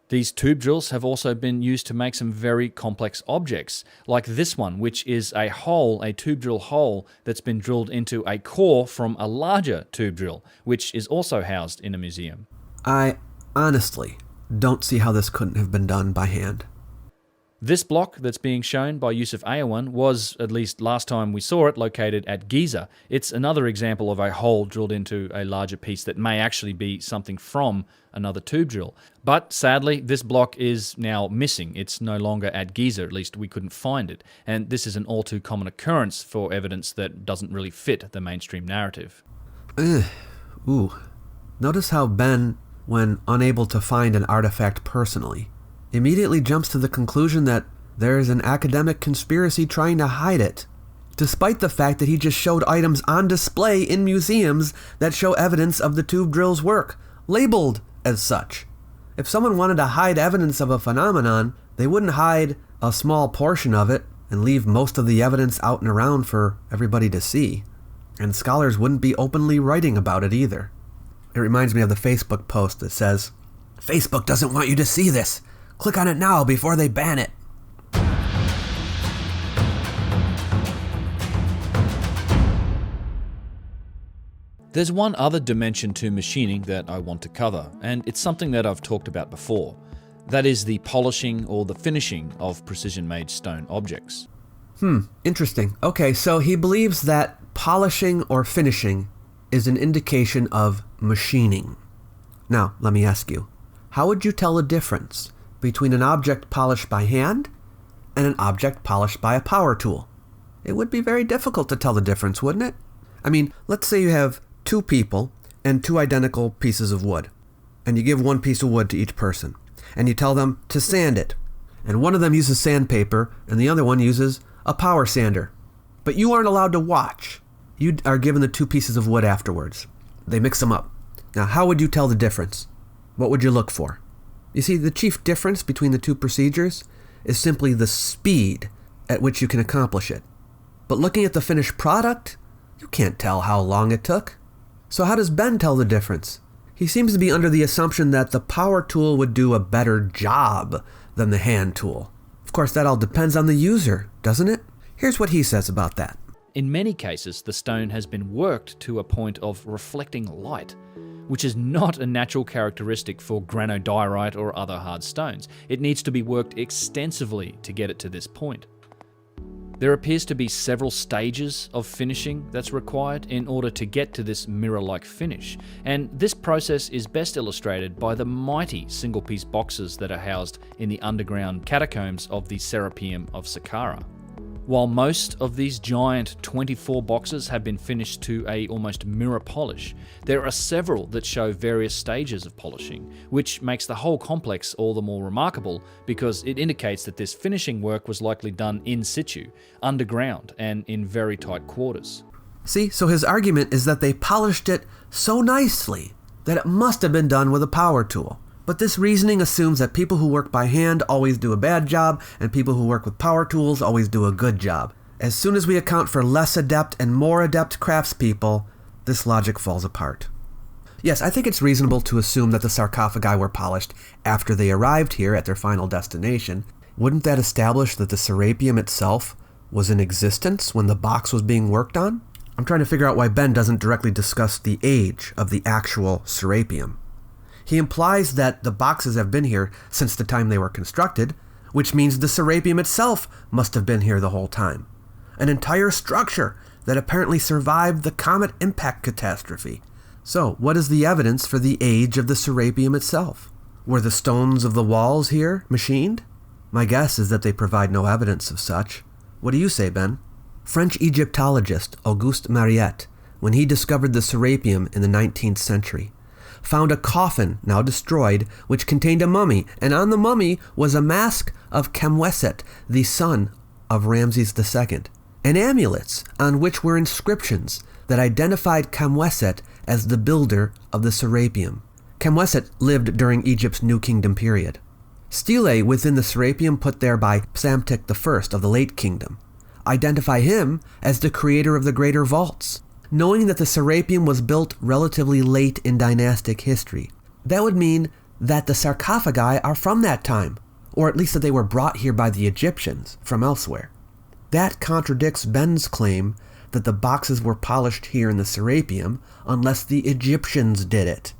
These tube drills have also been used to make some very complex objects, like this one, which is a hole, a tube drill hole, that's been drilled into a core from a larger tube drill, which is also housed in a museum. I honestly don't see how this couldn't have been done by hand. This block that's being shown by Yusuf Ayawan was, at least last time we saw it, located at Giza. It's another example of a hole drilled into a larger piece that may actually be something from another tube drill. But sadly, this block is now missing. It's no longer at Giza, at least we couldn't find it. And this is an all too common occurrence for evidence that doesn't really fit the mainstream narrative. Ooh. Notice how Ben, when unable to find an artifact personally, immediately jumps to the conclusion that there is an academic conspiracy trying to hide it, despite the fact that he just showed items on display in museums that show evidence of the tube drill's work, labeled as such. If someone wanted to hide evidence of a phenomenon, they wouldn't hide a small portion of it and leave most of the evidence out and around for everybody to see. And scholars wouldn't be openly writing about it either. It reminds me of the Facebook post that says, "Facebook doesn't want you to see this. Click on it now before they ban it." There's one other dimension to machining that I want to cover, and it's something that I've talked about before. That is the polishing or the finishing of precision-made stone objects. Interesting. Okay, so he believes that polishing or finishing is an indication of machining. Now, let me ask you, how would you tell the difference between an object polished by hand and an object polished by a power tool? It would be very difficult to tell the difference, wouldn't it? I mean, let's say you have 2 people and 2 identical pieces of wood, and you give 1 piece of wood to each person, and you tell them to sand it, and one of them uses sandpaper and the other one uses a power sander. But you aren't allowed to watch. You are given the two pieces of wood afterwards. They mix them up. Now, how would you tell the difference? What would you look for? You see, the chief difference between the two procedures is simply the speed at which you can accomplish it. But looking at the finished product, you can't tell how long it took. So how does Ben tell the difference? He seems to be under the assumption that the power tool would do a better job than the hand tool. Of course, that all depends on the user, doesn't it? Here's what he says about that. In many cases, the stone has been worked to a point of reflecting light, which is not a natural characteristic for granodiorite or other hard stones. It needs to be worked extensively to get it to this point. There appears to be several stages of finishing that's required in order to get to this mirror-like finish, and this process is best illustrated by the mighty single-piece boxes that are housed in the underground catacombs of the Serapeum of Saqqara. While most of these giant 24 boxes have been finished to a almost mirror polish, there are several that show various stages of polishing, which makes the whole complex all the more remarkable because it indicates that this finishing work was likely done in situ, underground, and in very tight quarters. See, so his argument is that they polished it so nicely that it must have been done with a power tool. But this reasoning assumes that people who work by hand always do a bad job, and people who work with power tools always do a good job. As soon as we account for less adept and more adept craftspeople, this logic falls apart. Yes, I think it's reasonable to assume that the sarcophagi were polished after they arrived here at their final destination. Wouldn't that establish that the Serapeum itself was in existence when the box was being worked on? I'm trying to figure out why Ben doesn't directly discuss the age of the actual Serapeum. He implies that the boxes have been here since the time they were constructed, which means the Serapeum itself must have been here the whole time. An entire structure that apparently survived the comet impact catastrophe. So, what is the evidence for the age of the Serapeum itself? Were the stones of the walls here machined? My guess is that they provide no evidence of such. What do you say, Ben? French Egyptologist Auguste Mariette, when he discovered the Serapeum in the 19th century, found a coffin, now destroyed, which contained a mummy, and on the mummy was a mask of Kamweset, the son of Ramses II, and amulets on which were inscriptions that identified Kamweset as the builder of the Serapeum. Kamweset lived during Egypt's New Kingdom period. Stelae within the Serapeum put there by Psamtik I of the Late Kingdom identify him as the creator of the Greater Vaults. Knowing that the Serapeum was built relatively late in dynastic history, that would mean that the sarcophagi are from that time, or at least that they were brought here by the Egyptians from elsewhere. That contradicts Ben's claim that the boxes were polished here in the Serapeum unless the Egyptians did it.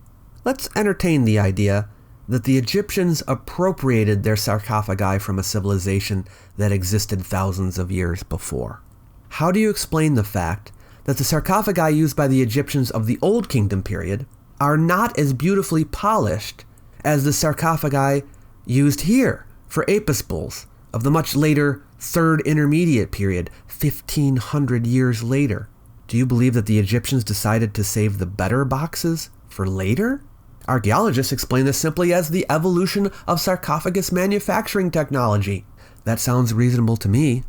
Let's entertain the idea that the Egyptians appropriated their sarcophagi from a civilization that existed thousands of years before. How do you explain the fact that the sarcophagi used by the Egyptians of the Old Kingdom period are not as beautifully polished as the sarcophagi used here for apis bulls of the much later Third Intermediate period, 1500 years later? Do you believe that the Egyptians decided to save the better boxes for later? Archaeologists explain this simply as the evolution of sarcophagus manufacturing technology. That sounds reasonable to me.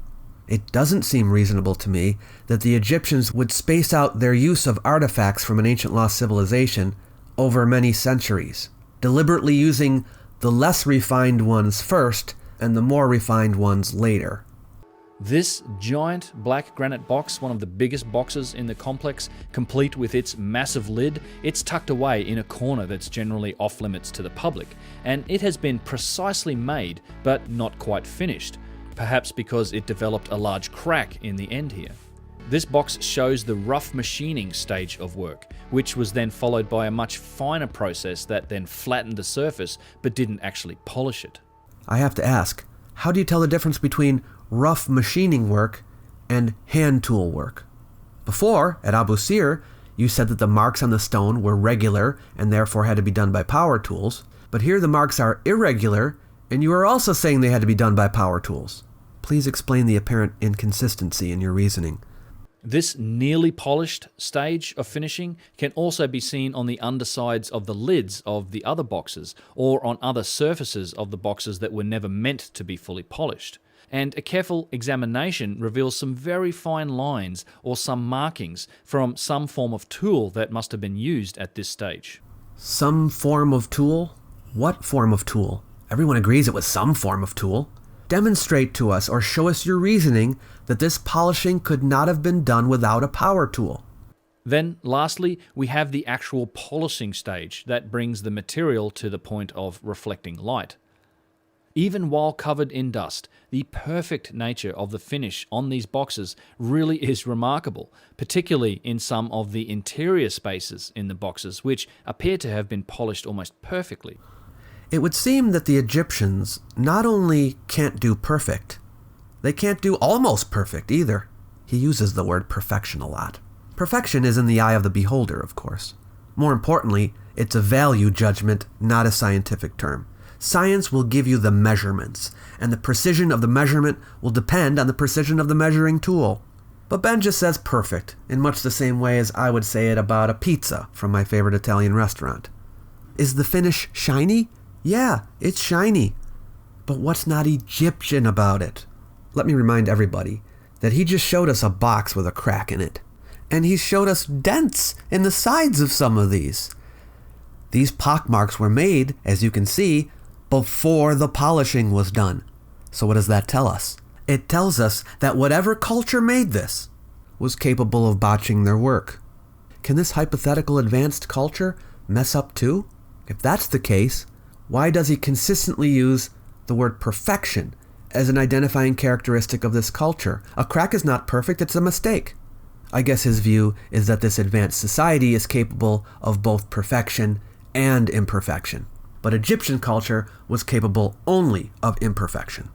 It doesn't seem reasonable to me that the Egyptians would space out their use of artifacts from an ancient lost civilization over many centuries, deliberately using the less refined ones first and the more refined ones later. This giant black granite box, one of the biggest boxes in the complex, complete with its massive lid, it's tucked away in a corner that's generally off limits to the public, and it has been precisely made but not quite finished, perhaps because it developed a large crack in the end here. This box shows the rough machining stage of work, which was then followed by a much finer process that then flattened the surface but didn't actually polish it. I have to ask, how do you tell the difference between rough machining work and hand tool work? Before, at Abu Sir, you said that the marks on the stone were regular and therefore had to be done by power tools, but here the marks are irregular and you are also saying they had to be done by power tools. Please explain the apparent inconsistency in your reasoning. This nearly polished stage of finishing can also be seen on the undersides of the lids of the other boxes, or on other surfaces of the boxes that were never meant to be fully polished. and a careful examination reveals some very fine lines or some markings from some form of tool that must have been used at this stage. Some form of tool? What form of tool? Everyone agrees it was some form of tool. Demonstrate to us or show us your reasoning that this polishing could not have been done without a power tool. Then, lastly, we have the actual polishing stage that brings the material to the point of reflecting light. Even while covered in dust, the perfect nature of the finish on these boxes really is remarkable, particularly in some of the interior spaces in the boxes, which appear to have been polished almost perfectly. It would seem that the Egyptians not only can't do perfect, they can't do almost perfect either. He uses the word perfection a lot. Perfection is in the eye of the beholder, of course. More importantly, it's a value judgment, not a scientific term. Science will give you the measurements, and the precision of the measurement will depend on the precision of the measuring tool. But Ben just says perfect, in much the same way as I would say it about a pizza from my favorite Italian restaurant. Is the finish shiny? Yeah, it's shiny. But what's not Egyptian about it? Let me remind everybody that he just showed us a box with a crack in it. And he showed us dents in the sides of some of these. These pockmarks were made, as you can see, before the polishing was done. So what does that tell us? It tells us that whatever culture made this was capable of botching their work. Can this hypothetical advanced culture mess up too? If that's the case, why does he consistently use the word perfection as an identifying characteristic of this culture? A crack is not perfect, it's a mistake. I guess his view is that this advanced society is capable of both perfection and imperfection. But Egyptian culture was capable only of imperfection.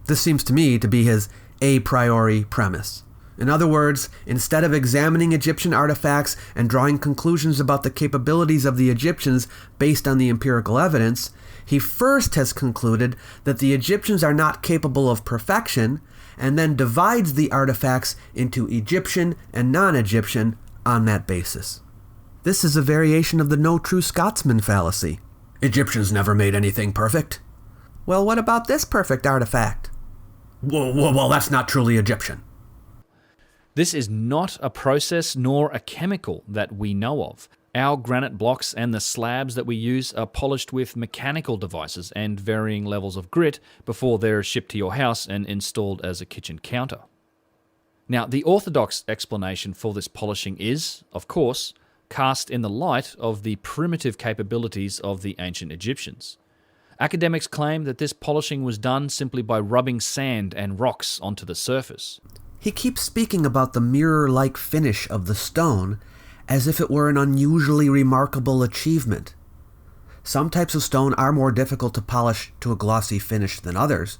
This seems to me to be his a priori premise. In other words, instead of examining Egyptian artifacts and drawing conclusions about the capabilities of the Egyptians based on the empirical evidence, he first has concluded that the Egyptians are not capable of perfection, and then divides the artifacts into Egyptian and non-Egyptian on that basis. This is a variation of the no true Scotsman fallacy. Egyptians never made anything perfect. Well, what about this perfect artifact? Well, that's not truly Egyptian. This is not a process nor a chemical that we know of. Our granite blocks and the slabs that we use are polished with mechanical devices and varying levels of grit before they're shipped to your house and installed as a kitchen counter. Now, the orthodox explanation for this polishing is, of course, cast in the light of the primitive capabilities of the ancient Egyptians. Academics claim that this polishing was done simply by rubbing sand and rocks onto the surface. He keeps speaking about the mirror-like finish of the stone as if it were an unusually remarkable achievement. Some types of stone are more difficult to polish to a glossy finish than others,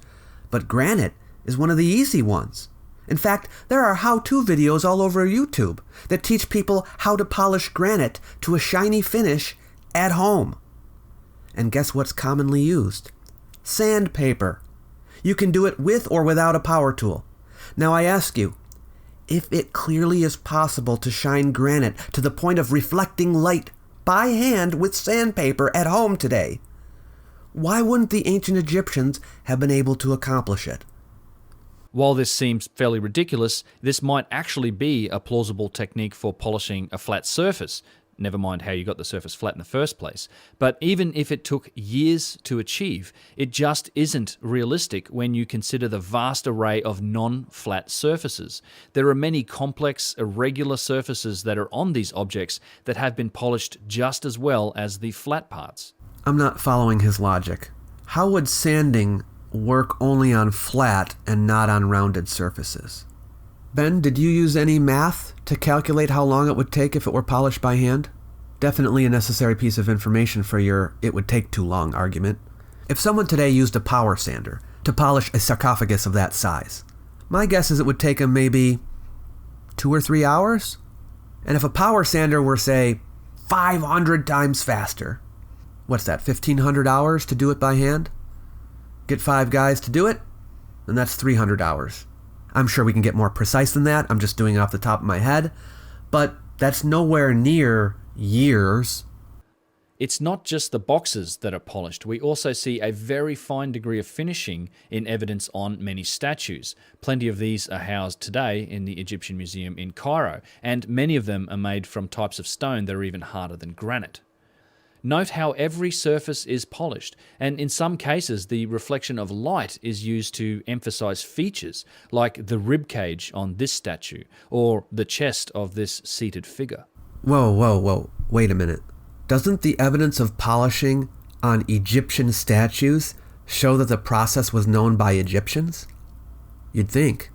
but granite is one of the easy ones. In fact, there are how-to videos all over YouTube that teach people how to polish granite to a shiny finish at home. And guess what's commonly used? Sandpaper. You can do it with or without a power tool. Now I ask you, if it clearly is possible to shine granite to the point of reflecting light by hand with sandpaper at home today, why wouldn't the ancient Egyptians have been able to accomplish it? While this seems fairly ridiculous, this might actually be a plausible technique for polishing a flat surface, never mind how you got the surface flat in the first place. But even if it took years to achieve, it just isn't realistic when you consider the vast array of non-flat surfaces. There are many complex, irregular surfaces that are on these objects that have been polished just as well as the flat parts. I'm not following his logic. How would sanding work only on flat and not on rounded surfaces? Ben, did you use any math to calculate how long it would take if it were polished by hand? Definitely a necessary piece of information for your "it would take too long" argument. If someone today used a power sander to polish a sarcophagus of that size, my guess is it would take them maybe 2 or 3 hours. And if a power sander were, say, 500 times faster, what's that, 1,500 hours to do it by hand? Get 5 guys to do it, and that's 300 hours. I'm sure we can get more precise than that. I'm just doing it off the top of my head. But that's nowhere near years. It's not just the boxes that are polished. We also see a very fine degree of finishing in evidence on many statues. Plenty of these are housed today in the Egyptian Museum in Cairo, and many of them are made from types of stone that are even harder than granite. Note how every surface is polished, and in some cases the reflection of light is used to emphasize features, like the rib cage on this statue, or the chest of this seated figure. Whoa, wait a minute. Doesn't the evidence of polishing on Egyptian statues show that the process was known by Egyptians? You'd think.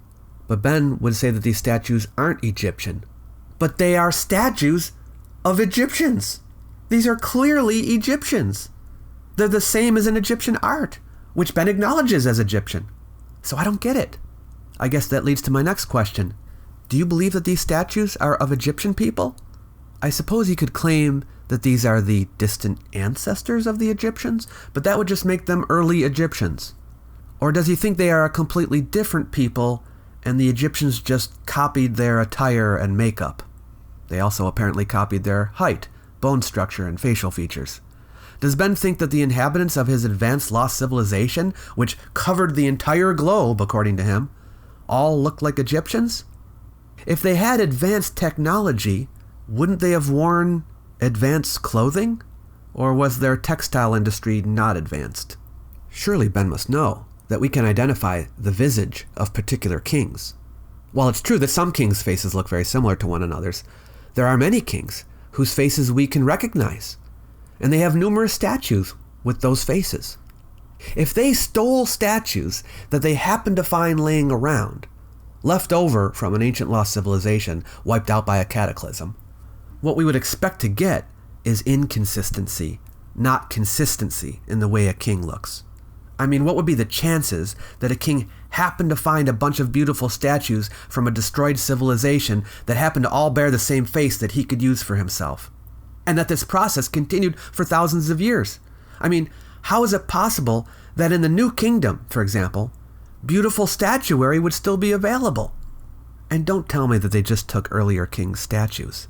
But Ben would say that these statues aren't Egyptian. But they are statues of Egyptians. These are clearly Egyptians. They're the same as in Egyptian art, which Ben acknowledges as Egyptian. So I don't get it. I guess that leads to my next question. Do you believe that these statues are of Egyptian people? I suppose you could claim that these are the distant ancestors of the Egyptians, but that would just make them early Egyptians. Or does he think they are a completely different people and the Egyptians just copied their attire and makeup? They also apparently copied their height, bone structure, and facial features. Does Ben think that the inhabitants of his advanced lost civilization, which covered the entire globe according to him, all look like Egyptians? If they had advanced technology, wouldn't they have worn advanced clothing? Or was their textile industry not advanced? Surely Ben must know that we can identify the visage of particular kings. While it's true that some kings' faces look very similar to one another's, there are many kings whose faces we can recognize, and they have numerous statues with those faces. If they stole statues that they happened to find laying around, left over from an ancient lost civilization wiped out by a cataclysm, what we would expect to get is inconsistency, not consistency in the way a king looks. I mean, what would be the chances that a king happened to find a bunch of beautiful statues from a destroyed civilization that happened to all bear the same face that he could use for himself? And that this process continued for thousands of years? I mean, how is it possible that in the New Kingdom, for example, beautiful statuary would still be available? And don't tell me that they just took earlier kings' statues.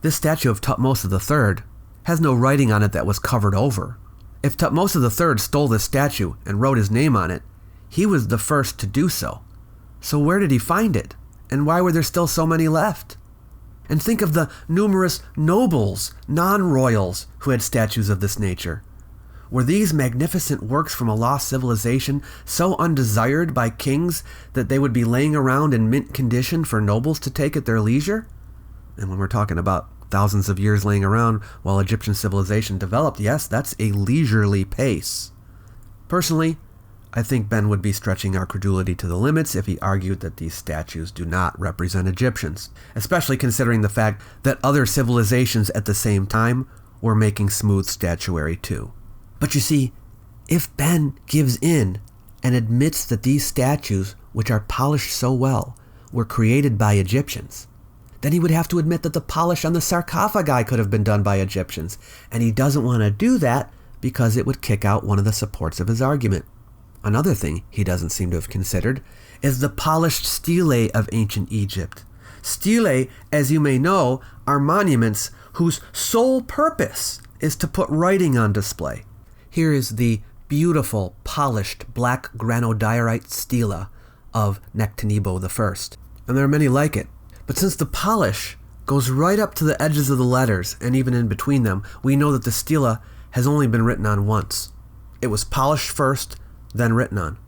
This statue of Thutmose III has no writing on it that was covered over. If Thutmose III stole this statue and wrote his name on it, he was the first to do so. So where did he find it? And why were there still so many left? And think of the numerous nobles, non-royals, who had statues of this nature. Were these magnificent works from a lost civilization so undesired by kings that they would be laying around in mint condition for nobles to take at their leisure? And when we're talking about thousands of years laying around while Egyptian civilization developed, yes, that's a leisurely pace. Personally, I think Ben would be stretching our credulity to the limits if he argued that these statues do not represent Egyptians, especially considering the fact that other civilizations at the same time were making smooth statuary too. But you see, if Ben gives in and admits that these statues, which are polished so well, were created by Egyptians, then he would have to admit that the polish on the sarcophagi could have been done by Egyptians, and he doesn't want to do that because it would kick out one of the supports of his argument. Another thing he doesn't seem to have considered is the polished stelae of ancient Egypt. Stelae, as you may know, are monuments whose sole purpose is to put writing on display. Here is the beautiful, polished black granodiorite stela of Nectanebo I, and there are many like it. But since the polish goes right up to the edges of the letters, and even in between them, we know that the stela has only been written on once. It was polished first, then written on.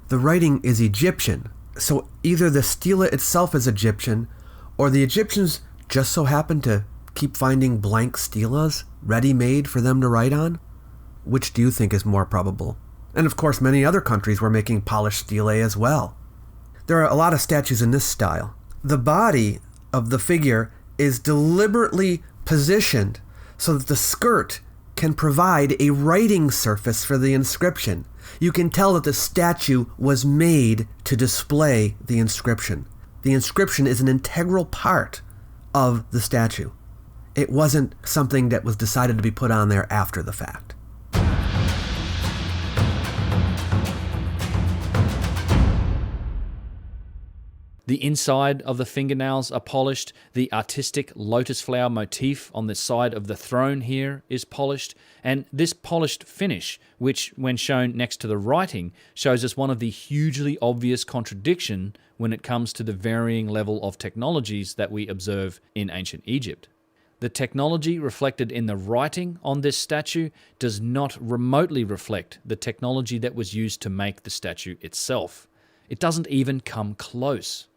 The writing is Egyptian, so either the stela itself is Egyptian, or the Egyptians just so happen to keep finding blank stelas ready-made for them to write on? Which do you think is more probable? And of course, many other countries were making polished stelae as well. There are a lot of statues in this style. The body of the figure is deliberately positioned so that the skirt can provide a writing surface for the inscription. You can tell that the statue was made to display the inscription. The inscription is an integral part of the statue. It wasn't something that was decided to be put on there after the fact. The inside of the fingernails are polished. The artistic lotus flower motif on the side of the throne here is polished. And this polished finish, which when shown next to the writing, shows us one of the hugely obvious contradiction when it comes to the varying level of technologies that we observe in ancient Egypt. The technology reflected in the writing on this statue does not remotely reflect the technology that was used to make the statue itself. It doesn't even come close.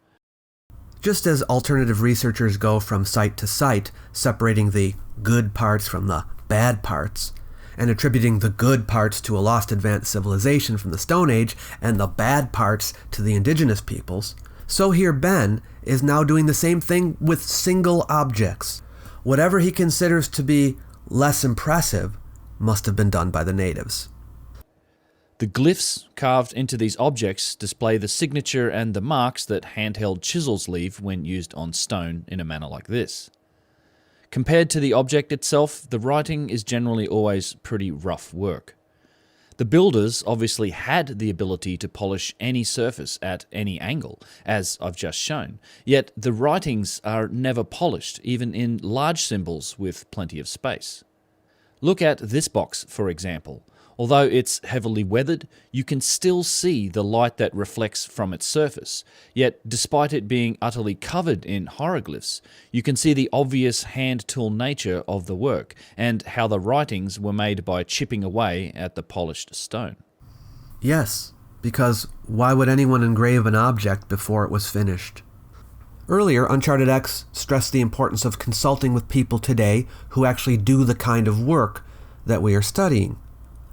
Just as alternative researchers go from site to site, separating the good parts from the bad parts, and attributing the good parts to a lost advanced civilization from the Stone Age and the bad parts to the indigenous peoples, so here Ben is now doing the same thing with single objects. Whatever he considers to be less impressive must have been done by the natives. The glyphs carved into these objects display the signature and the marks that handheld chisels leave when used on stone in a manner like this. Compared to the object itself, the writing is generally always pretty rough work. The builders obviously had the ability to polish any surface at any angle, as I've just shown, yet the writings are never polished, even in large symbols with plenty of space. Look at this box, for example. Although it's heavily weathered, you can still see the light that reflects from its surface. Yet, despite it being utterly covered in hieroglyphs, you can see the obvious hand tool nature of the work and how the writings were made by chipping away at the polished stone. Yes, because why would anyone engrave an object before it was finished? Earlier, UnchartedX stressed the importance of consulting with people today who actually do the kind of work that we are studying.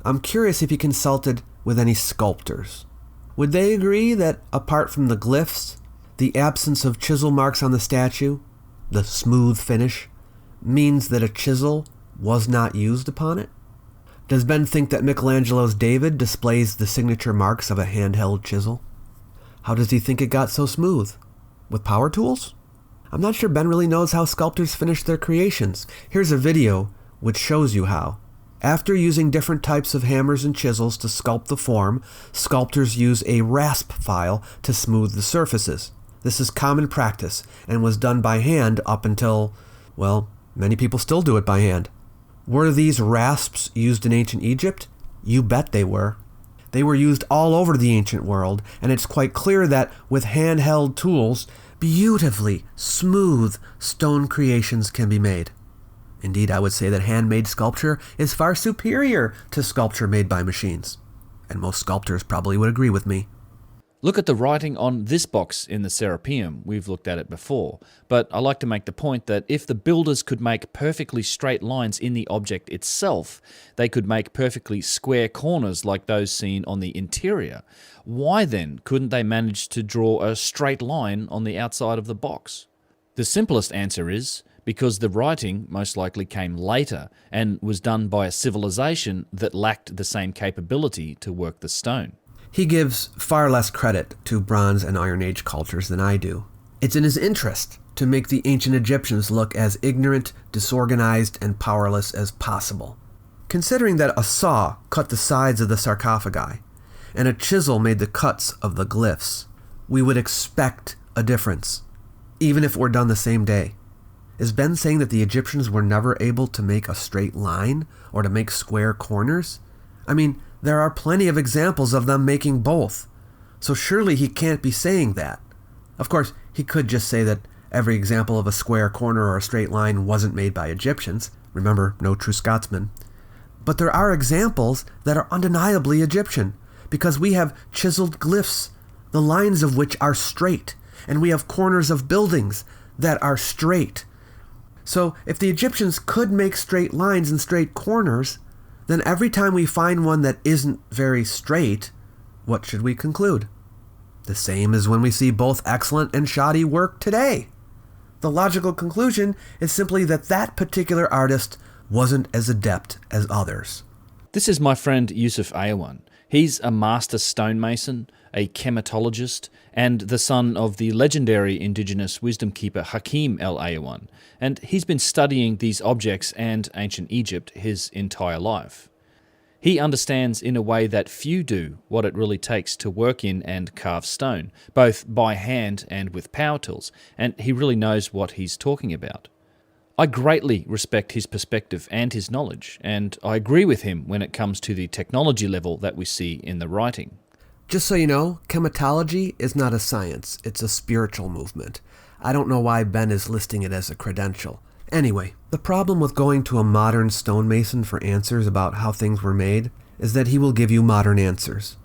I'm curious if he consulted with any sculptors. Would they agree that, apart from the glyphs, the absence of chisel marks on the statue, the smooth finish, means that a chisel was not used upon it? Does Ben think that Michelangelo's David displays the signature marks of a handheld chisel? How does he think it got so smooth? With power tools? I'm not sure Ben really knows how sculptors finish their creations. Here's a video which shows you how. After using different types of hammers and chisels to sculpt the form, sculptors use a rasp file to smooth the surfaces. This is common practice and was done by hand up until, well, many people still do it by hand. Were these rasps used in ancient Egypt? You bet they were. They were used all over the ancient world, and it's quite clear that with handheld tools, beautifully smooth stone creations can be made. Indeed, I would say that handmade sculpture is far superior to sculpture made by machines. And most sculptors probably would agree with me. Look at the writing on this box in the Serapeum. We've looked at it before. But I like to make the point that if the builders could make perfectly straight lines in the object itself, they could make perfectly square corners like those seen on the interior. Why then couldn't they manage to draw a straight line on the outside of the box? The simplest answer is because the writing most likely came later and was done by a civilization that lacked the same capability to work the stone. He gives far less credit to Bronze and Iron Age cultures than I do. It's in his interest to make the ancient Egyptians look as ignorant, disorganized, and powerless as possible. Considering that a saw cut the sides of the sarcophagi and a chisel made the cuts of the glyphs, we would expect a difference, even if it were done the same day. Is Ben saying that the Egyptians were never able to make a straight line or to make square corners? I mean, there are plenty of examples of them making both, so surely he can't be saying that. Of course, he could just say that every example of a square corner or a straight line wasn't made by Egyptians. Remember, no true Scotsman. But there are examples that are undeniably Egyptian, because we have chiseled glyphs, the lines of which are straight, and we have corners of buildings that are straight. So if the Egyptians could make straight lines and straight corners, then every time we find one that isn't very straight, what should we conclude? The same as when we see both excellent and shoddy work today. The logical conclusion is simply that that particular artist wasn't as adept as others. This is my friend Yusuf Ayawan. He's a master stonemason, a chematologist, and the son of the legendary indigenous wisdom keeper Hakim El Ayawan, and he's been studying these objects and ancient Egypt his entire life. He understands in a way that few do what it really takes to work in and carve stone, both by hand and with power tools, and he really knows what he's talking about. I greatly respect his perspective and his knowledge, and I agree with him when it comes to the technology level that we see in the writing. Just so you know, chematology is not a science, it's a spiritual movement. I don't know why Ben is listing it as a credential. Anyway, the problem with going to a modern stonemason for answers about how things were made is that he will give you modern answers.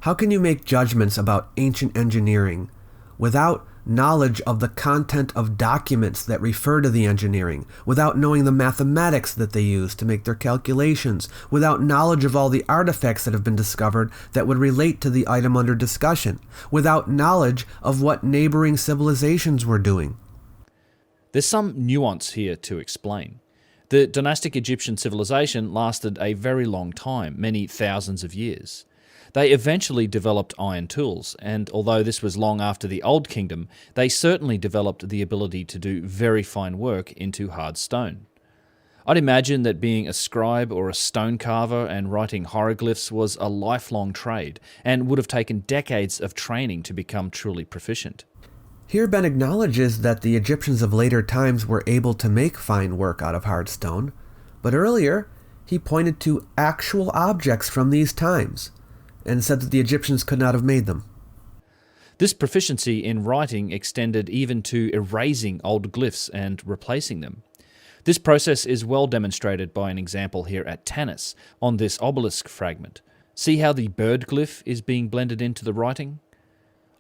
How can you make judgments about ancient engineering without knowledge of the content of documents that refer to the engineering, without knowing the mathematics that they use to make their calculations, without knowledge of all the artifacts that have been discovered that would relate to the item under discussion, without knowledge of what neighboring civilizations were doing? There's some nuance here to explain. The dynastic Egyptian civilization lasted a very long time, many thousands of years. They eventually developed iron tools, and although this was long after the Old Kingdom, they certainly developed the ability to do very fine work into hard stone. I'd imagine that being a scribe or a stone carver and writing hieroglyphs was a lifelong trade, and would have taken decades of training to become truly proficient. Here Ben acknowledges that the Egyptians of later times were able to make fine work out of hard stone, but earlier he pointed to actual objects from these times, and said that the Egyptians could not have made them. This proficiency in writing extended even to erasing old glyphs and replacing them. This process is well demonstrated by an example here at Tanis on this obelisk fragment. See how the bird glyph is being blended into the writing?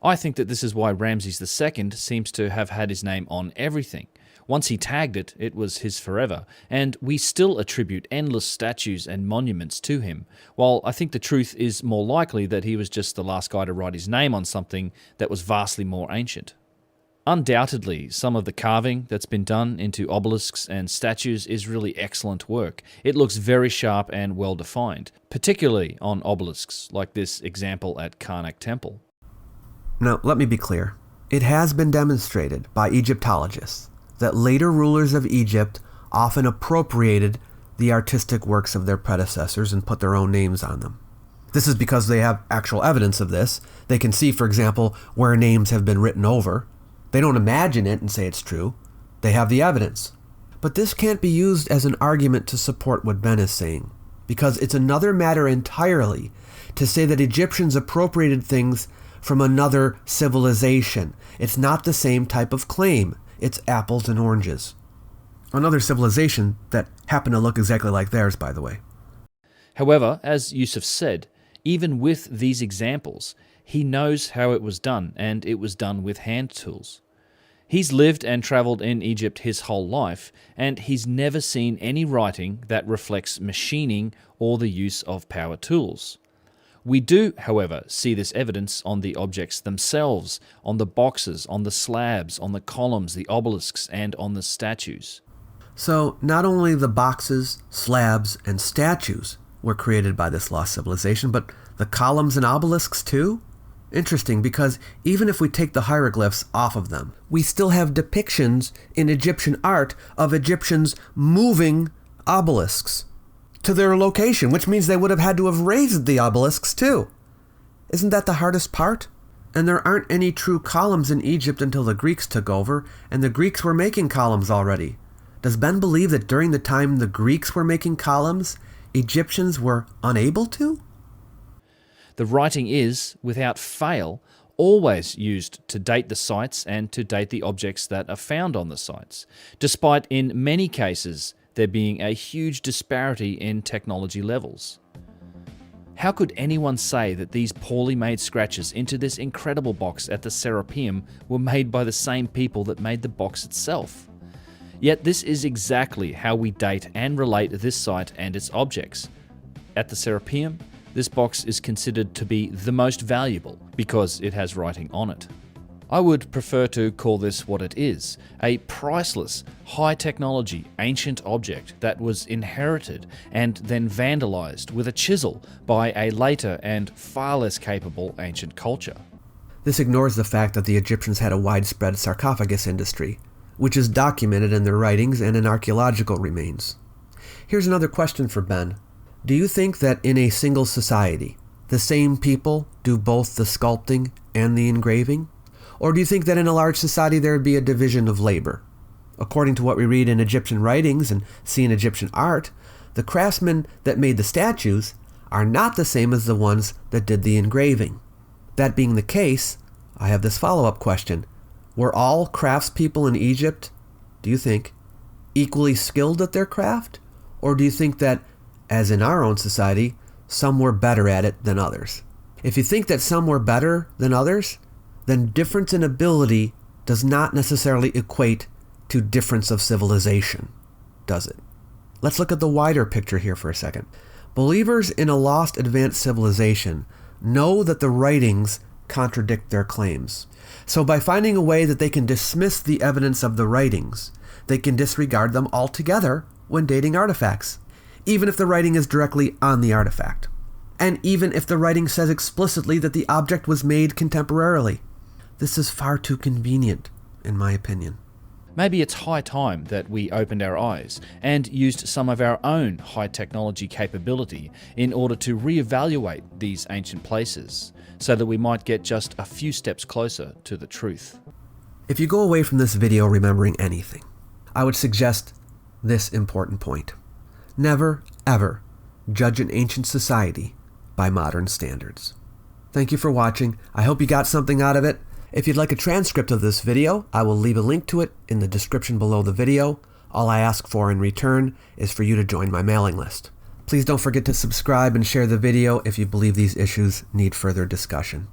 I think that this is why Ramses II seems to have had his name on everything. Once he tagged it, it was his forever, and we still attribute endless statues and monuments to him, while I think the truth is more likely that he was just the last guy to write his name on something that was vastly more ancient. Undoubtedly, some of the carving that's been done into obelisks and statues is really excellent work. It looks very sharp and well defined, particularly on obelisks like this example at Karnak Temple. Now, let me be clear. It has been demonstrated by Egyptologists that later rulers of Egypt often appropriated the artistic works of their predecessors and put their own names on them. This is because they have actual evidence of this. They can see, for example, where names have been written over. They don't imagine it and say it's true. They have the evidence. But this can't be used as an argument to support what Ben is saying, because it's another matter entirely to say that Egyptians appropriated things from another civilization. It's not the same type of claim. It's apples and oranges. Another civilization that happened to look exactly like theirs, by the way. However, as Yusuf said, even with these examples, he knows how it was done, and it was done with hand tools. He's lived and travelled in Egypt his whole life, and he's never seen any writing that reflects machining or the use of power tools. We do, however, see this evidence on the objects themselves, on the boxes, on the slabs, on the columns, the obelisks, and on the statues. So, not only the boxes, slabs, and statues were created by this lost civilization, but the columns and obelisks too? Interesting, because even if we take the hieroglyphs off of them, we still have depictions in Egyptian art of Egyptians moving obelisks to their location, which means they would have had to have raised the obelisks too. Isn't that the hardest part? And there aren't any true columns in Egypt until the Greeks took over, and the Greeks were making columns already. Does Ben believe that during the time the Greeks were making columns, Egyptians were unable to? The writing is, without fail, always used to date the sites and to date the objects that are found on the sites, despite in many cases there being a huge disparity in technology levels. How could anyone say that these poorly made scratches into this incredible box at the Serapeum were made by the same people that made the box itself? Yet this is exactly how we date and relate this site and its objects. At the Serapeum, this box is considered to be the most valuable because it has writing on it. I would prefer to call this what it is, a priceless, high-technology, ancient object that was inherited and then vandalized with a chisel by a later and far less capable ancient culture. This ignores the fact that the Egyptians had a widespread sarcophagus industry, which is documented in their writings and in archaeological remains. Here's another question for Ben. Do you think that in a single society, the same people do both the sculpting and the engraving? Or do you think that in a large society there would be a division of labor? According to what we read in Egyptian writings and see in Egyptian art, the craftsmen that made the statues are not the same as the ones that did the engraving. That being the case, I have this follow-up question. Were all craftspeople in Egypt, do you think, equally skilled at their craft? Or do you think that, as in our own society, some were better at it than others? If you think that some were better than others, then difference in ability does not necessarily equate to difference of civilization, does it? Let's look at the wider picture here for a second. Believers in a lost advanced civilization know that the writings contradict their claims. So by finding a way that they can dismiss the evidence of the writings, they can disregard them altogether when dating artifacts, even if the writing is directly on the artifact, and even if the writing says explicitly that the object was made contemporarily. This is far too convenient, in my opinion. Maybe it's high time that we opened our eyes and used some of our own high technology capability in order to reevaluate these ancient places, so that we might get just a few steps closer to the truth. If you go away from this video remembering anything, I would suggest this important point. Never, ever judge an ancient society by modern standards. Thank you for watching. I hope you got something out of it. If you'd like a transcript of this video, I will leave a link to it in the description below the video. All I ask for in return is for you to join my mailing list. Please don't forget to subscribe and share the video if you believe these issues need further discussion.